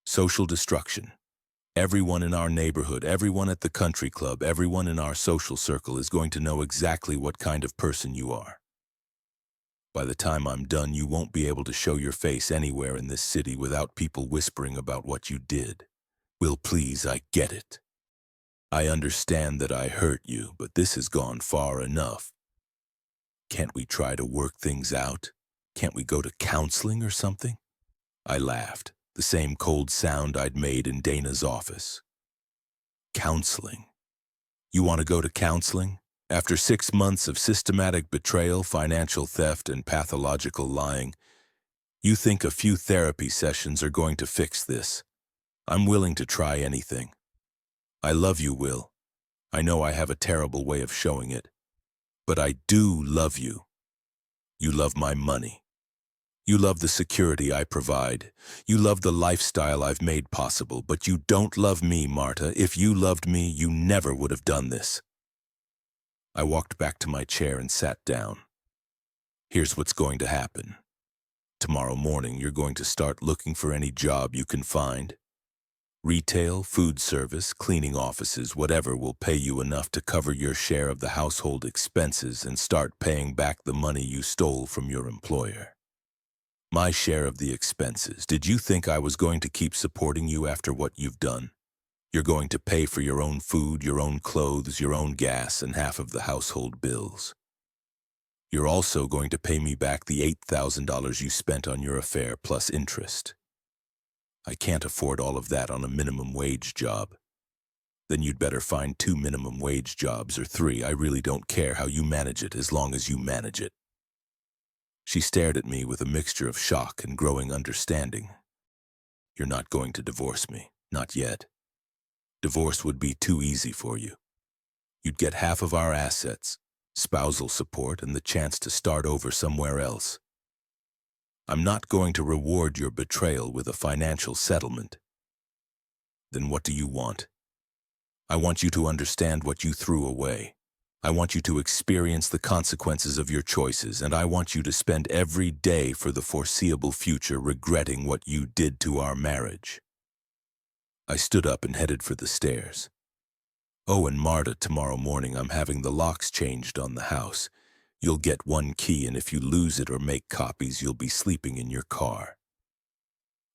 Social destruction. Everyone in our neighborhood, everyone at the country club, everyone in our social circle is going to know exactly what kind of person you are. By the time I'm done, you won't be able to show your face anywhere in this city without people whispering about what you did. Will, please, I get it. I understand that I hurt you, but this has gone far enough. Can't we try to work things out? Can't we go to counseling or something? I laughed, the same cold sound I'd made in Dana's office. Counseling? You want to go to counseling? After 6 months of systematic betrayal, financial theft, and pathological lying, you think a few therapy sessions are going to fix this? I'm willing to try anything. I love you, Will. I know I have a terrible way of showing it, but I do love you. You love my money. You love the security I provide. You love the lifestyle I've made possible, but you don't love me, Marta. If you loved me, you never would have done this. I walked back to my chair and sat down. Here's what's going to happen. Tomorrow morning, you're going to start looking for any job you can find. Retail, food service, cleaning offices, whatever will pay you enough to cover your share of the household expenses and start paying back the money you stole from your employer. My share of the expenses. Did you think I was going to keep supporting you after what you've done? You're going to pay for your own food, your own clothes, your own gas, and half of the household bills. You're also going to pay me back the $8,000 you spent on your affair plus interest. I can't afford all of that on a minimum wage job. Then you'd better find 2 minimum wage jobs or 3. I really don't care how you manage it as long as you manage it. She stared at me with a mixture of shock and growing understanding. You're not going to divorce me, not yet. Divorce would be too easy for you. You'd get half of our assets, spousal support, and the chance to start over somewhere else. I'm not going to reward your betrayal with a financial settlement. Then what do you want? I want you to understand what you threw away. I want you to experience the consequences of your choices, and I want you to spend every day for the foreseeable future regretting what you did to our marriage. I stood up and headed for the stairs. Oh, and Marta, tomorrow morning I'm having the locks changed on the house. You'll get 1 key, and if you lose it or make copies, you'll be sleeping in your car.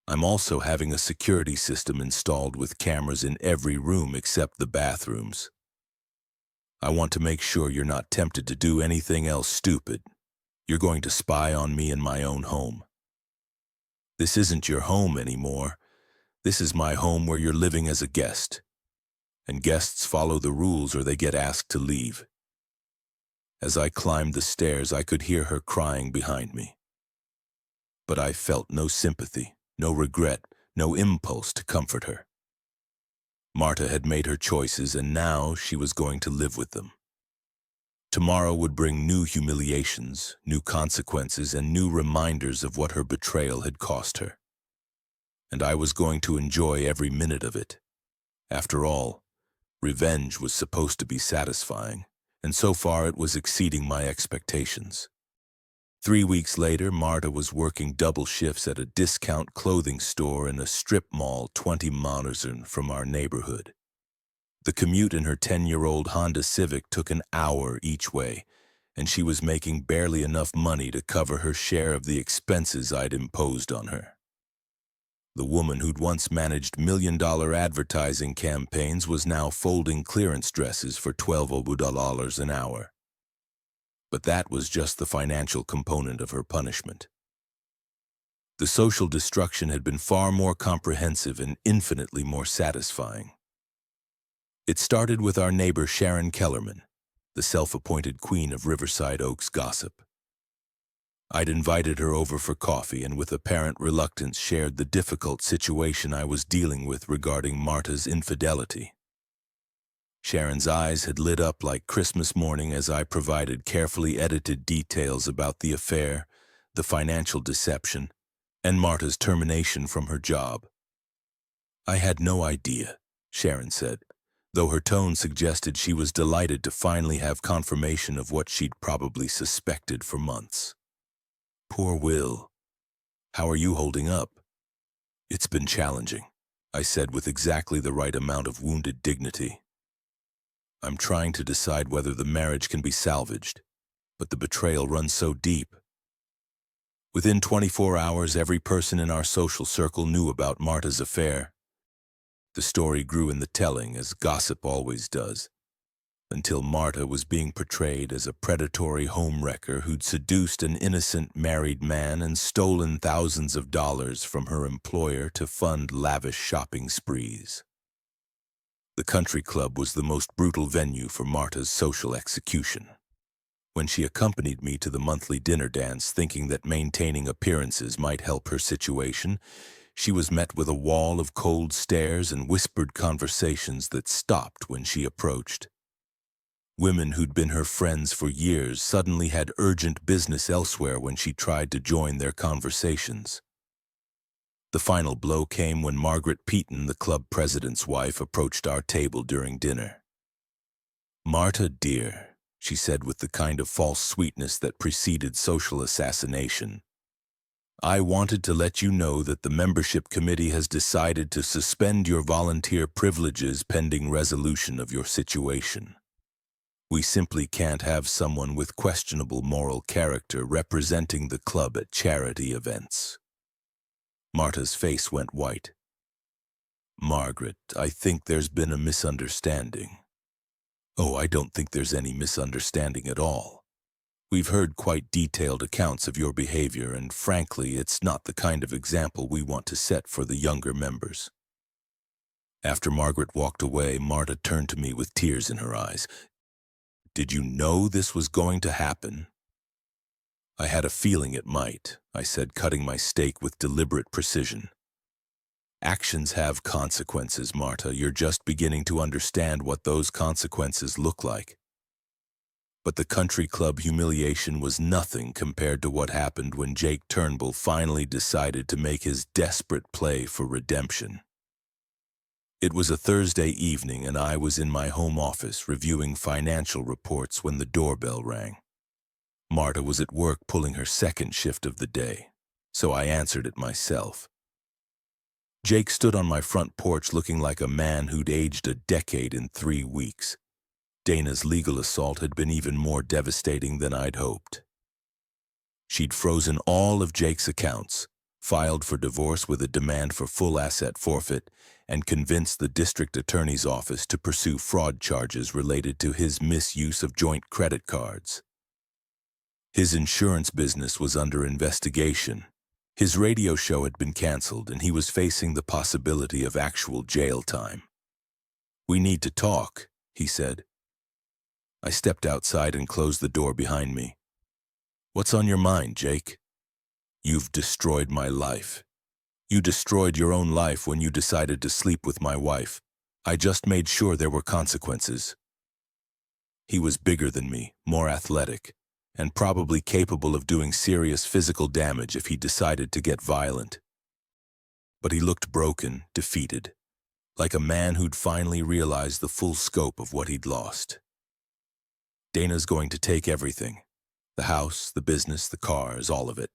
I'm also having a security system installed with cameras in every room except the bathrooms. I want to make sure you're not tempted to do anything else stupid. You're going to spy on me in my own home. This isn't your home anymore. This is my home where you're living as a guest. And guests follow the rules or they get asked to leave. As I climbed the stairs, I could hear her crying behind me. But I felt no sympathy, no regret, no impulse to comfort her. Marta had made her choices, and now she was going to live with them. Tomorrow would bring new humiliations, new consequences, and new reminders of what her betrayal had cost her. And I was going to enjoy every minute of it. After all, revenge was supposed to be satisfying, and so far it was exceeding my expectations. 3 weeks later, Marta was working double shifts at a discount clothing store in a strip mall 20 miles from our neighborhood. The commute in her 10-year-old Honda Civic took an hour each way, and she was making barely enough money to cover her share of the expenses I'd imposed on her. The woman who'd once managed million-dollar advertising campaigns was now folding clearance dresses for $12 an hour. But that was just the financial component of her punishment. The social destruction had been far more comprehensive and infinitely more satisfying. It started with our neighbor Sharon Kellerman, the self-appointed queen of Riverside Oaks gossip. I'd invited her over for coffee and with apparent reluctance shared the difficult situation I was dealing with regarding Marta's infidelity. Sharon's eyes had lit up like Christmas morning as I provided carefully edited details about the affair, the financial deception, and Marta's termination from her job. "I had no idea," Sharon said, though her tone suggested she was delighted to finally have confirmation of what she'd probably suspected for months. "Poor Will. How are you holding up?" "It's been challenging," I said with exactly the right amount of wounded dignity. "I'm trying to decide whether the marriage can be salvaged, but the betrayal runs so deep." Within 24 hours, every person in our social circle knew about Marta's affair. The story grew in the telling, as gossip always does, until Marta was being portrayed as a predatory homewrecker who'd seduced an innocent married man and stolen thousands of dollars from her employer to fund lavish shopping sprees. The country club was the most brutal venue for Marta's social execution. When she accompanied me to the monthly dinner dance thinking that maintaining appearances might help her situation, she was met with a wall of cold stares and whispered conversations that stopped when she approached. Women who'd been her friends for years suddenly had urgent business elsewhere when she tried to join their conversations. The final blow came when Margaret Peaton, the club president's wife, approached our table during dinner. "Marta, dear," she said with the kind of false sweetness that preceded social assassination, "I wanted to let you know that the membership committee has decided to suspend your volunteer privileges pending resolution of your situation. We simply can't have someone with questionable moral character representing the club at charity events." Marta's face went white. "Margaret, I think there's been a misunderstanding." "Oh, I don't think there's any misunderstanding at all. We've heard quite detailed accounts of your behavior, and frankly, it's not the kind of example we want to set for the younger members." After Margaret walked away, Marta turned to me with tears in her eyes. "Did you know this was going to happen?" "I had a feeling it might," I said, cutting my steak with deliberate precision. "Actions have consequences, Marta. You're just beginning to understand what those consequences look like." But the country club humiliation was nothing compared to what happened when Jake Turnbull finally decided to make his desperate play for redemption. It was a Thursday evening, and I was in my home office reviewing financial reports when the doorbell rang. Marta was at work pulling her second shift of the day, so I answered it myself. Jake stood on my front porch looking like a man who'd aged a decade in 3 weeks. Dana's legal assault had been even more devastating than I'd hoped. She'd frozen all of Jake's accounts, filed for divorce with a demand for full asset forfeit, and convinced the district attorney's office to pursue fraud charges related to his misuse of joint credit cards. His insurance business was under investigation. His radio show had been canceled, and he was facing the possibility of actual jail time. "We need to talk," he said. I stepped outside and closed the door behind me. "What's on your mind, Jake?" "You've destroyed my life. You destroyed your own life when you decided to sleep with my wife. I just made sure there were consequences." He was bigger than me, more athletic, and probably capable of doing serious physical damage if he decided to get violent. But he looked broken, defeated, like a man who'd finally realized the full scope of what he'd lost. "Dana's going to take everything. The house, the business, the cars, all of it.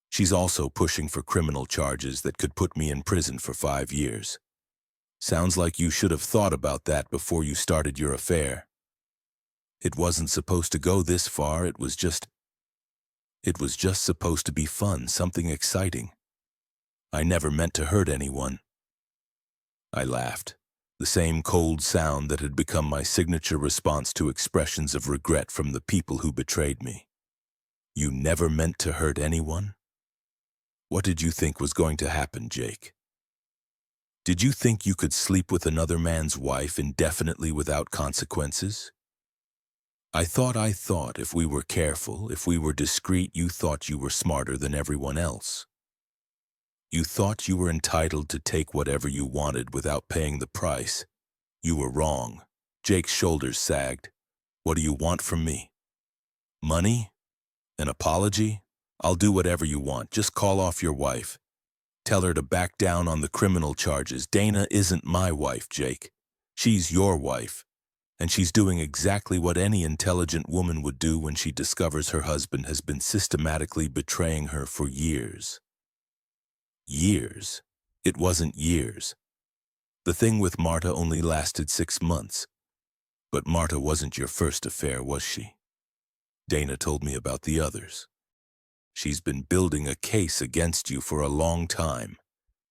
She's also pushing for criminal charges that could put me in prison for 5 years. Sounds like you should have thought about that before you started your affair. It wasn't supposed to go this far, it was just supposed to be fun, something exciting. I never meant to hurt anyone." I laughed, the same cold sound that had become my signature response to expressions of regret from the people who betrayed me. "You never meant to hurt anyone? What did you think was going to happen, Jake? Did you think you could sleep with another man's wife indefinitely without consequences? I thought if we were careful, if we were discreet, you thought you were smarter than everyone else. You thought you were entitled to take whatever you wanted without paying the price. You were wrong." Jake's shoulders sagged. "What do you want from me? Money? An apology? I'll do whatever you want. Just call off your wife. Tell her to back down on the criminal charges. Dana isn't my wife, Jake. She's your wife. And she's doing exactly what any intelligent woman would do when she discovers her husband has been systematically betraying her for years." Years? It wasn't years. The thing with Marta only lasted 6 months. But Marta wasn't your first affair, was she? Dana told me about the others. She's been building a case against you for a long time,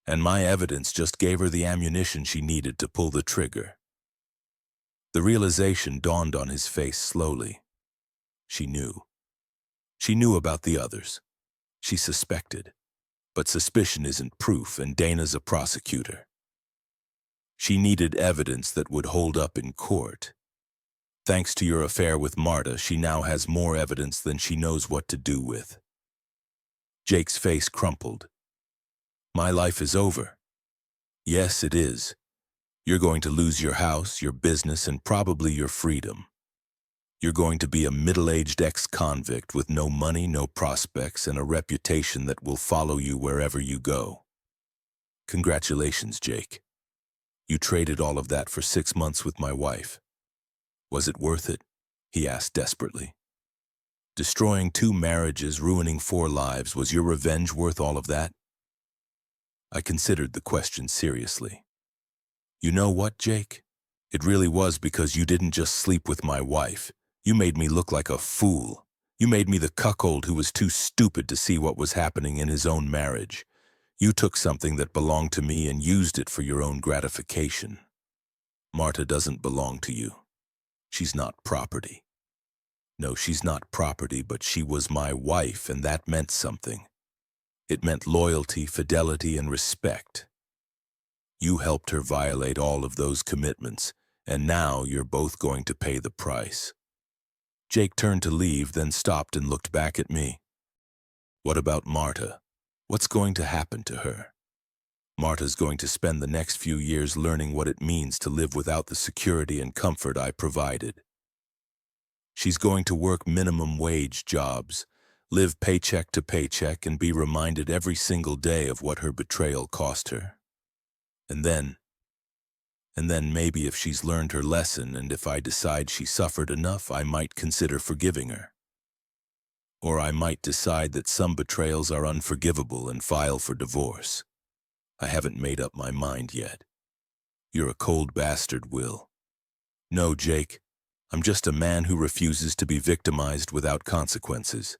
and my evidence just gave her the ammunition she needed to pull the trigger. The realization dawned on his face slowly. She knew. She knew about the others. She suspected. But suspicion isn't proof, and Dana's a prosecutor. She needed evidence that would hold up in court. Thanks to your affair with Marta, she now has more evidence than she knows what to do with. Jake's face crumpled. "My life is over." "Yes, it is. You're going to lose your house, your business, and probably your freedom. You're going to be a middle-aged ex-convict with no money, no prospects, and a reputation that will follow you wherever you go. Congratulations, Jake. You traded all of that for 6 months with my wife. Was it worth it?" he asked desperately. "Destroying 2 marriages, ruining 4 lives, was your revenge worth all of that?" I considered the question seriously. "You know what, Jake? It really was because you didn't just sleep with my wife. You made me look like a fool. You made me the cuckold who was too stupid to see what was happening in his own marriage. You took something that belonged to me and used it for your own gratification. Marta doesn't belong to you. She's not property. No, she's not property, but she was my wife, and that meant something. It meant loyalty, fidelity, and respect. You helped her violate all of those commitments, and now you're both going to pay the price." Jake turned to leave, then stopped and looked back at me. "What about Marta? What's going to happen to her?" "Marta's going to spend the next few years learning what it means to live without the security and comfort I provided. She's going to work minimum wage jobs, live paycheck to paycheck, and be reminded every single day of what her betrayal cost her. And then maybe if she's learned her lesson and if I decide she suffered enough, I might consider forgiving her. Or I might decide that some betrayals are unforgivable and file for divorce. I haven't made up my mind yet. You're a cold bastard, Will." "No, Jake. I'm just a man who refuses to be victimized without consequences.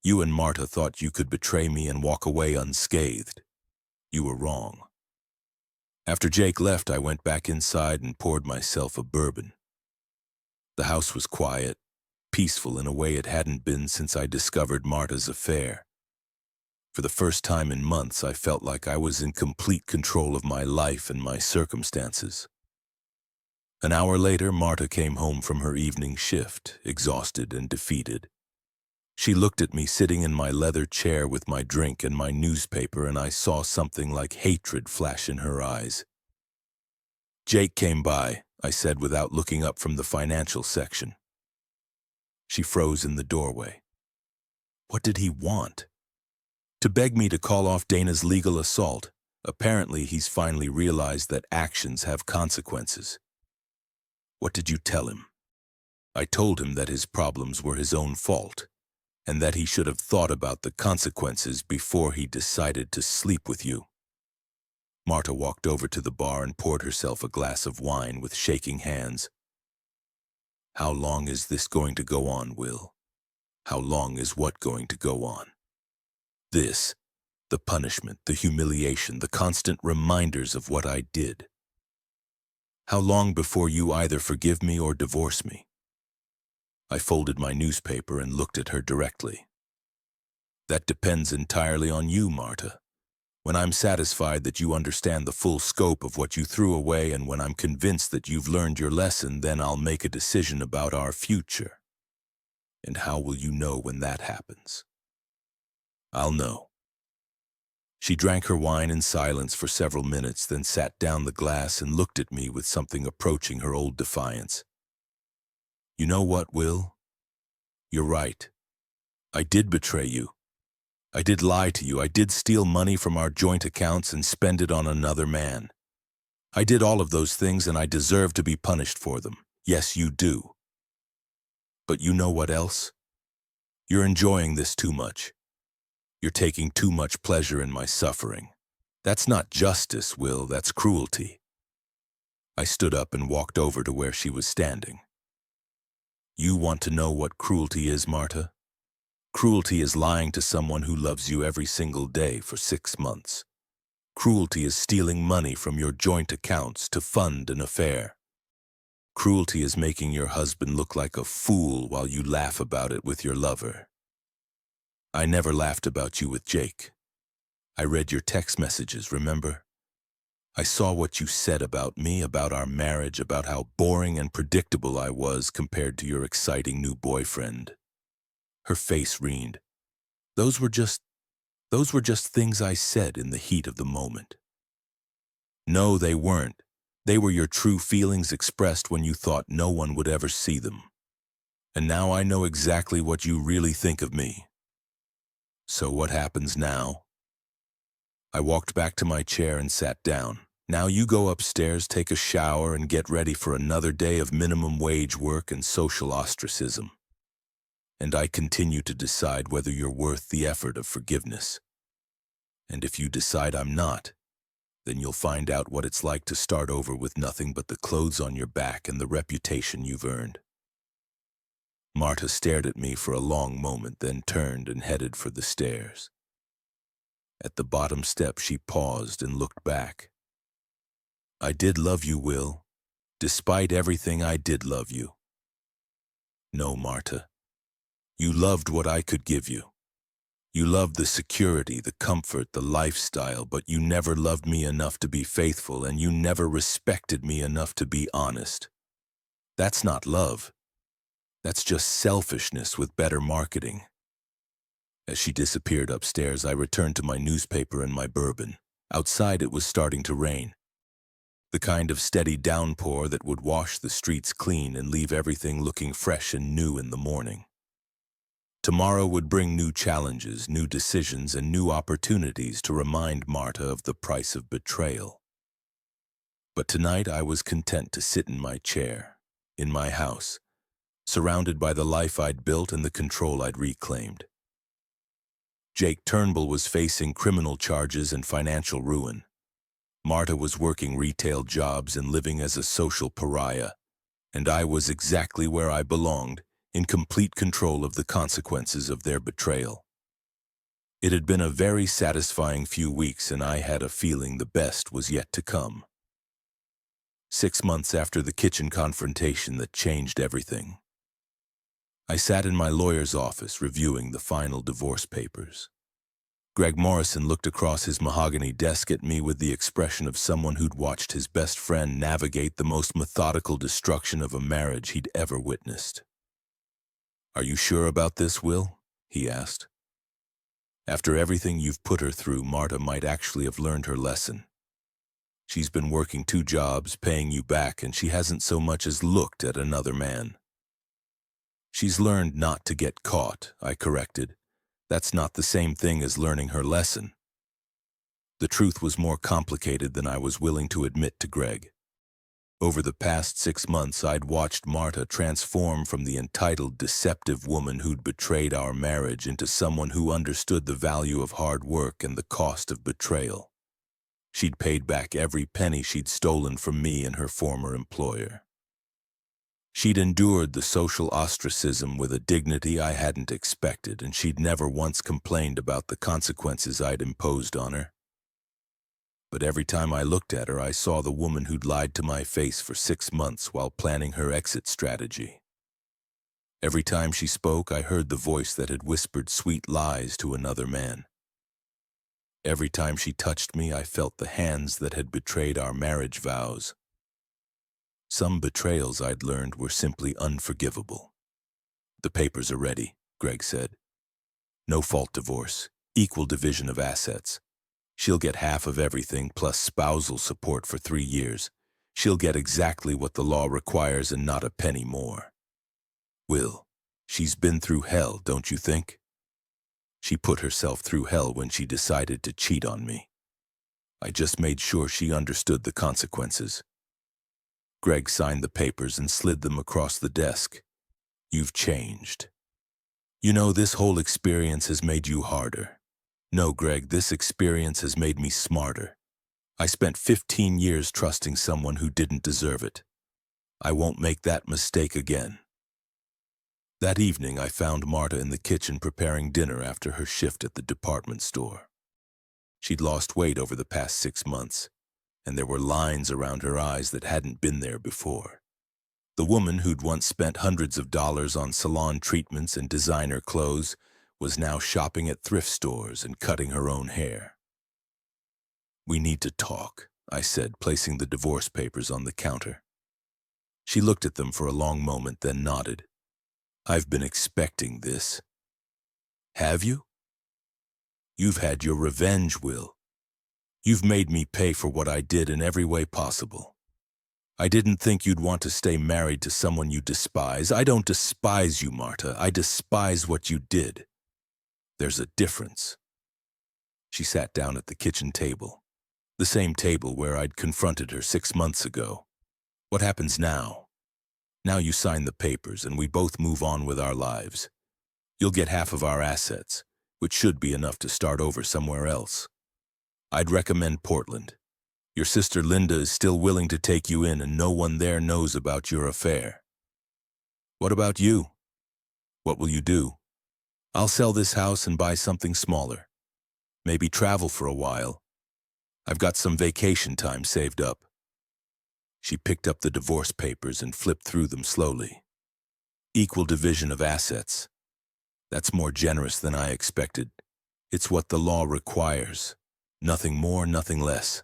You and Marta thought you could betray me and walk away unscathed. You were wrong." After Jake left, I went back inside and poured myself a bourbon. The house was quiet. peaceful in a way it hadn't been since I discovered Marta's affair. For the first time in months, I felt like I was in complete control of my life and my circumstances. An hour later, Marta came home from her evening shift, exhausted and defeated. She looked at me sitting in my leather chair with my drink and my newspaper, and I saw something like hatred flash in her eyes. "Jake came by," I said without looking up from the financial section. She froze in the doorway. What did he want? To beg me to call off Dana's legal assault. Apparently, he's finally realized that actions have consequences. What did you tell him? I told him that his problems were his own fault, and that he should have thought about the consequences before he decided to sleep with you. Marta walked over to the bar and poured herself a glass of wine with shaking hands. How long is this going to go on, Will? How long is what going to go on? This, the punishment, the humiliation, the constant reminders of what I did. How long before you either forgive me or divorce me? I folded my newspaper and looked at her directly. That depends entirely on you, Marta. When I'm satisfied that you understand the full scope of what you threw away, and when I'm convinced that you've learned your lesson, then I'll make a decision about our future. And how will you know when that happens? I'll know. She drank her wine in silence for several minutes, then sat down the glass and looked at me with something approaching her old defiance. You know what, Will? You're right. I did betray you. I did lie to you. I did steal money from our joint accounts and spend it on another man. I did all of those things, and I deserve to be punished for them. Yes, you do. But you know what else? You're enjoying this too much. You're taking too much pleasure in my suffering. That's not justice, Will, that's cruelty. I stood up and walked over to where she was standing. You want to know what cruelty is, Marta? Cruelty is lying to someone who loves you every single day for 6 months. Cruelty is stealing money from your joint accounts to fund an affair. Cruelty is making your husband look like a fool while you laugh about it with your lover. I never laughed about you with Jake. I read your text messages, remember? I saw what you said about me, about our marriage, about how boring and predictable I was compared to your exciting new boyfriend. Her face wrined. Those were just things I said in the heat of the moment. No, they weren't. They were your true feelings expressed when you thought no one would ever see them. And now I know exactly what you really think of me. So what happens now? I walked back to my chair and sat down. Now you go upstairs, take a shower, and get ready for another day of minimum wage work and social ostracism. And I continue to decide whether you're worth the effort of forgiveness. And if you decide I'm not, then you'll find out what it's like to start over with nothing but the clothes on your back and the reputation you've earned. Marta stared at me for a long moment, then turned and headed for the stairs. At the bottom step, she paused and looked back. I did love you, Will. Despite everything, I did love you. No, Marta. You loved what I could give you. You loved the security, the comfort, the lifestyle, but you never loved me enough to be faithful, and you never respected me enough to be honest. That's not love. That's just selfishness with better marketing. As she disappeared upstairs, I returned to my newspaper and my bourbon. Outside, it was starting to rain. The kind of steady downpour that would wash the streets clean and leave everything looking fresh and new in the morning. Tomorrow would bring new challenges, new decisions, and new opportunities to remind Marta of the price of betrayal. But tonight I was content to sit in my chair, in my house, surrounded by the life I'd built and the control I'd reclaimed. Jake Turnbull was facing criminal charges and financial ruin. Marta was working retail jobs and living as a social pariah, and I was exactly where I belonged, in complete control of the consequences of their betrayal. It had been a very satisfying few weeks, and I had a feeling the best was yet to come. 6 months after the kitchen confrontation that changed everything. I sat in my lawyer's office reviewing the final divorce papers. Greg Morrison looked across his mahogany desk at me with the expression of someone who'd watched his best friend navigate the most methodical destruction of a marriage he'd ever witnessed. "Are you sure about this, Will?" he asked. "After everything you've put her through, Marta might actually have learned her lesson. She's been working 2 jobs, paying you back, and she hasn't so much as looked at another man." "She's learned not to get caught," I corrected. "That's not the same thing as learning her lesson." The truth was more complicated than I was willing to admit to Greg. Over the past 6 months, I'd watched Marta transform from the entitled, deceptive woman who'd betrayed our marriage into someone who understood the value of hard work and the cost of betrayal. She'd paid back every penny she'd stolen from me and her former employer. She'd endured the social ostracism with a dignity I hadn't expected, and she'd never once complained about the consequences I'd imposed on her. But every time I looked at her, I saw the woman who'd lied to my face for 6 months while planning her exit strategy. Every time she spoke, I heard the voice that had whispered sweet lies to another man. Every time she touched me, I felt the hands that had betrayed our marriage vows. Some betrayals, I'd learned, were simply unforgivable. "The papers are ready," Greg said. "No-fault divorce, equal division of assets. She'll get half of everything plus spousal support for 3 years. She'll get exactly what the law requires and not a penny more. Will, she's been through hell, don't you think? She put herself through hell when she decided to cheat on me. I just made sure she understood the consequences." Greg signed the papers and slid them across the desk. "You've changed. You know, this whole experience has made you harder. No, Greg, this experience has made me smarter. I spent 15 years trusting someone who didn't deserve it. I won't make that mistake again." That evening, I found Marta in the kitchen preparing dinner after her shift at the department store. She'd lost weight over the past 6 months, and there were lines around her eyes that hadn't been there before. The woman who'd once spent hundreds of dollars on salon treatments and designer clothes was now shopping at thrift stores and cutting her own hair. "We need to talk," I said, placing the divorce papers on the counter. She looked at them for a long moment, then nodded. "I've been expecting this." "Have you?" "You've had your revenge, Will. You've made me pay for what I did in every way possible. I didn't think you'd want to stay married to someone you despise. I don't despise you, Marta. I despise what you did. There's a difference." She sat down at the kitchen table, the same table where I'd confronted her 6 months ago. "What happens now? Now you sign the papers and we both move on with our lives. You'll get half of our assets, which should be enough to start over somewhere else. I'd recommend Portland. Your sister Linda is still willing to take you in, and no one there knows about your affair. What about you? What will you do?" "I'll sell this house and buy something smaller. Maybe travel for a while. I've got some vacation time saved up." She picked up the divorce papers and flipped through them slowly. "Equal division of assets. That's more generous than I expected. It's what the law requires. Nothing more, nothing less.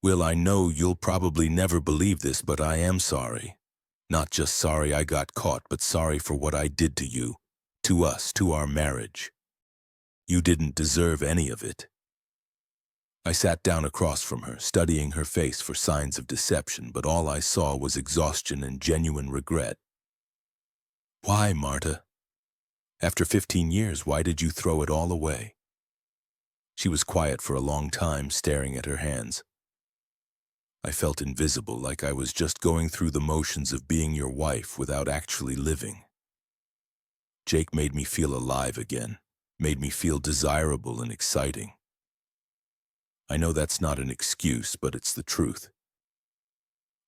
Will, I know you'll probably never believe this, but I am sorry. Not just sorry I got caught, but sorry for what I did to you, to us, to our marriage. You didn't deserve any of it." I sat down across from her, studying her face for signs of deception, but all I saw was exhaustion and genuine regret. "Why, Marta? After 15 years, why did you throw it all away?" She was quiet for a long time, staring at her hands. I felt invisible, like I was just going through the motions of being your wife without actually living. Jake made me feel alive again, made me feel desirable and exciting. I know that's not an excuse, but it's the truth.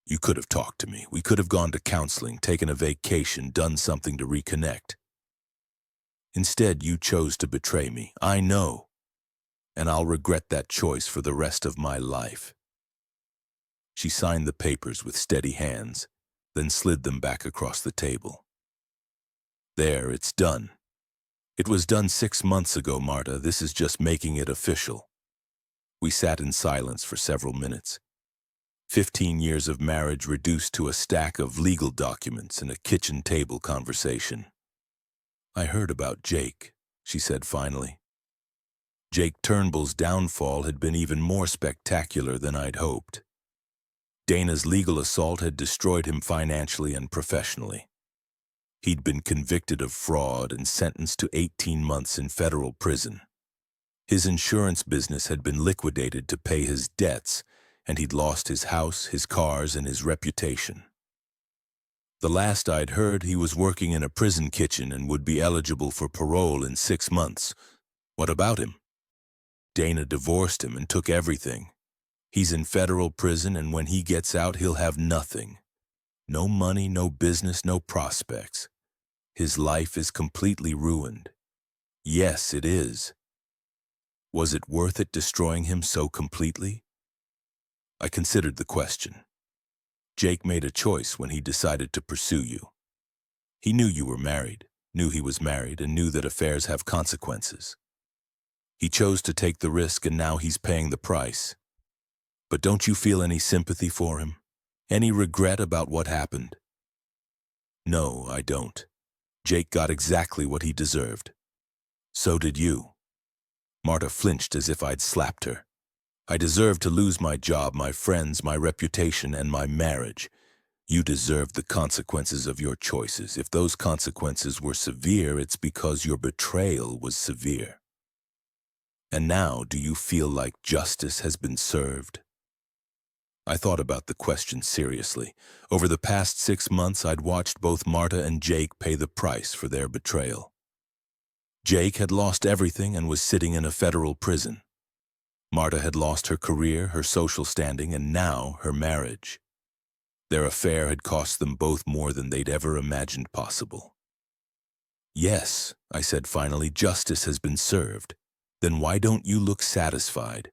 You could have talked to me. We could have gone to counseling, taken a vacation, done something to reconnect. Instead, you chose to betray me. I know. And I'll regret that choice for the rest of my life. She signed the papers with steady hands, then slid them back across the table. There, it's done. It was done 6 months ago, Marta. This is just making it official. We sat in silence for several minutes. 15 years of marriage reduced to a stack of legal documents and a kitchen table conversation. I heard about Jake, she said finally. Jake Turnbull's downfall had been even more spectacular than I'd hoped. Dana's legal assault had destroyed him financially and professionally. He'd been convicted of fraud and sentenced to 18 months in federal prison. His insurance business had been liquidated to pay his debts, and he'd lost his house, his cars, and his reputation. The last I'd heard, he was working in a prison kitchen and would be eligible for parole in 6 months. What about him? Dana divorced him and took everything. He's in federal prison, and when he gets out, he'll have nothing. No money, no business, no prospects. His life is completely ruined. Yes, it is. Was it worth it destroying him so completely? I considered the question. Jake made a choice when he decided to pursue you. He knew you were married, knew he was married, and knew that affairs have consequences. He chose to take the risk, and now he's paying the price. But don't you feel any sympathy for him? Any regret about what happened? No, I don't. Jake got exactly what he deserved. So did you. Marta flinched as if I'd slapped her. I deserved to lose my job, my friends, my reputation, and my marriage. You deserved the consequences of your choices. If those consequences were severe, it's because your betrayal was severe. And now, do you feel like justice has been served? I thought about the question seriously. Over the past 6 months, I'd watched both Marta and Jake pay the price for their betrayal. Jake had lost everything and was sitting in a federal prison. Marta had lost her career, her social standing, and now her marriage. Their affair had cost them both more than they'd ever imagined possible. Yes, I said finally, justice has been served. Then why don't you look satisfied?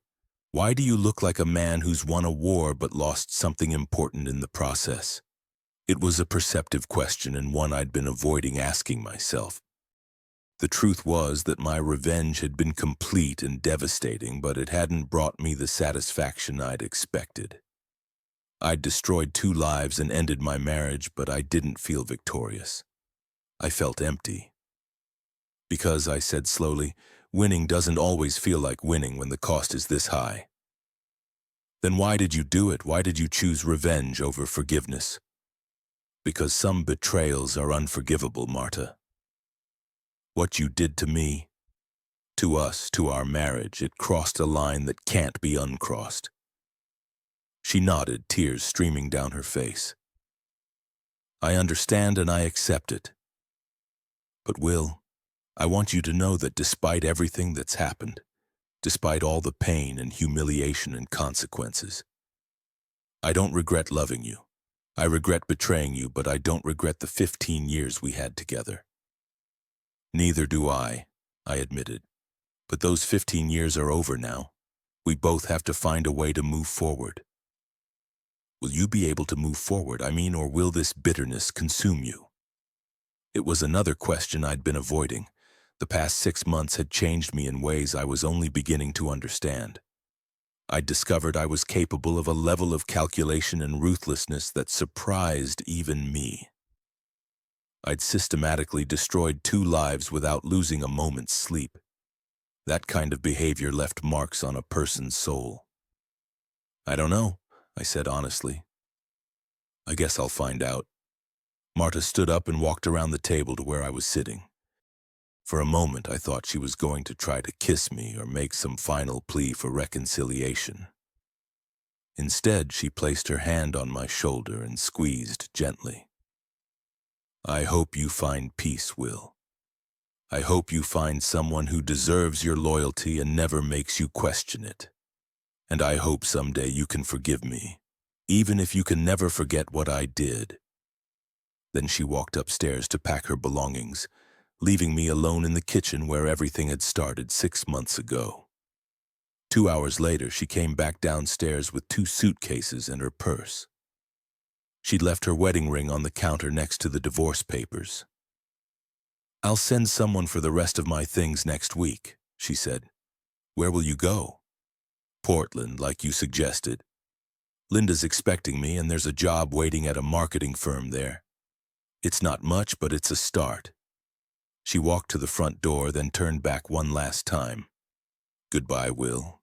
Why do you look like a man who's won a war but lost something important in the process? It was a perceptive question and one I'd been avoiding asking myself. The truth was that my revenge had been complete and devastating, but it hadn't brought me the satisfaction I'd expected. I'd destroyed 2 lives and ended my marriage, but I didn't feel victorious. I felt empty. Because, I said slowly, winning doesn't always feel like winning when the cost is this high. Then why did you do it? Why did you choose revenge over forgiveness? Because some betrayals are unforgivable, Marta. What you did to me, to us, to our marriage, it crossed a line that can't be uncrossed. She nodded, tears streaming down her face. I understand and I accept it. But Will, I want you to know that despite everything that's happened, despite all the pain and humiliation and consequences, I don't regret loving you. I regret betraying you, but I don't regret the 15 years we had together. Neither do I admitted. But those 15 years are over now. We both have to find a way to move forward. Will you be able to move forward, or will this bitterness consume you? It was another question I'd been avoiding. The past 6 months had changed me in ways I was only beginning to understand. I'd discovered I was capable of a level of calculation and ruthlessness that surprised even me. I'd systematically destroyed 2 lives without losing a moment's sleep. That kind of behavior left marks on a person's soul. I don't know, I said honestly. I guess I'll find out. Marta stood up and walked around the table to where I was sitting. For a moment, I thought she was going to try to kiss me or make some final plea for reconciliation. Instead, she placed her hand on my shoulder and squeezed gently. I hope you find peace, Will. I hope you find someone who deserves your loyalty and never makes you question it. And I hope someday you can forgive me, even if you can never forget what I did. Then she walked upstairs to pack her belongings, leaving me alone in the kitchen where everything had started 6 months ago. 2 hours later, she came back downstairs with 2 suitcases and her purse. She'd left her wedding ring on the counter next to the divorce papers. I'll send someone for the rest of my things next week, she said. Where will you go? Portland, like you suggested. Linda's expecting me, and there's a job waiting at a marketing firm there. It's not much, but it's a start. She walked to the front door, then turned back one last time. Goodbye, Will.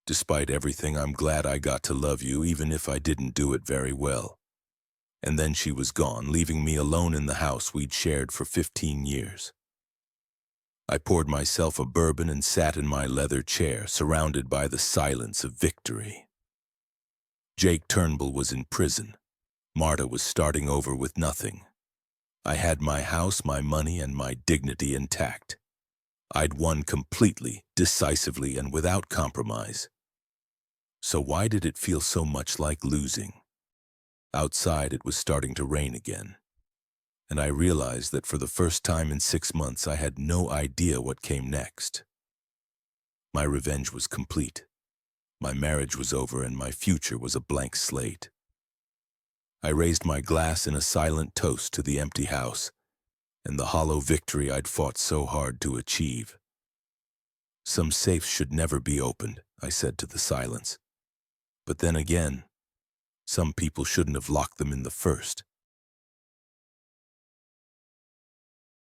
Despite everything, I'm glad I got to love you, even if I didn't do it very well. And then she was gone, leaving me alone in the house we'd shared for 15 years. I poured myself a bourbon and sat in my leather chair, surrounded by the silence of victory. Jake Turnbull was in prison. Marta was starting over with nothing. I had my house, my money, and my dignity intact. I'd won completely, decisively, and without compromise. So why did it feel so much like losing? Outside, it was starting to rain again, and I realized that for the first time in 6 months, I had no idea what came next. My revenge was complete. My marriage was over, and my future was a blank slate. I raised my glass in a silent toast to the empty house and the hollow victory I'd fought so hard to achieve. Some safes should never be opened, I said to the silence. But then again, some people shouldn't have locked them in the first.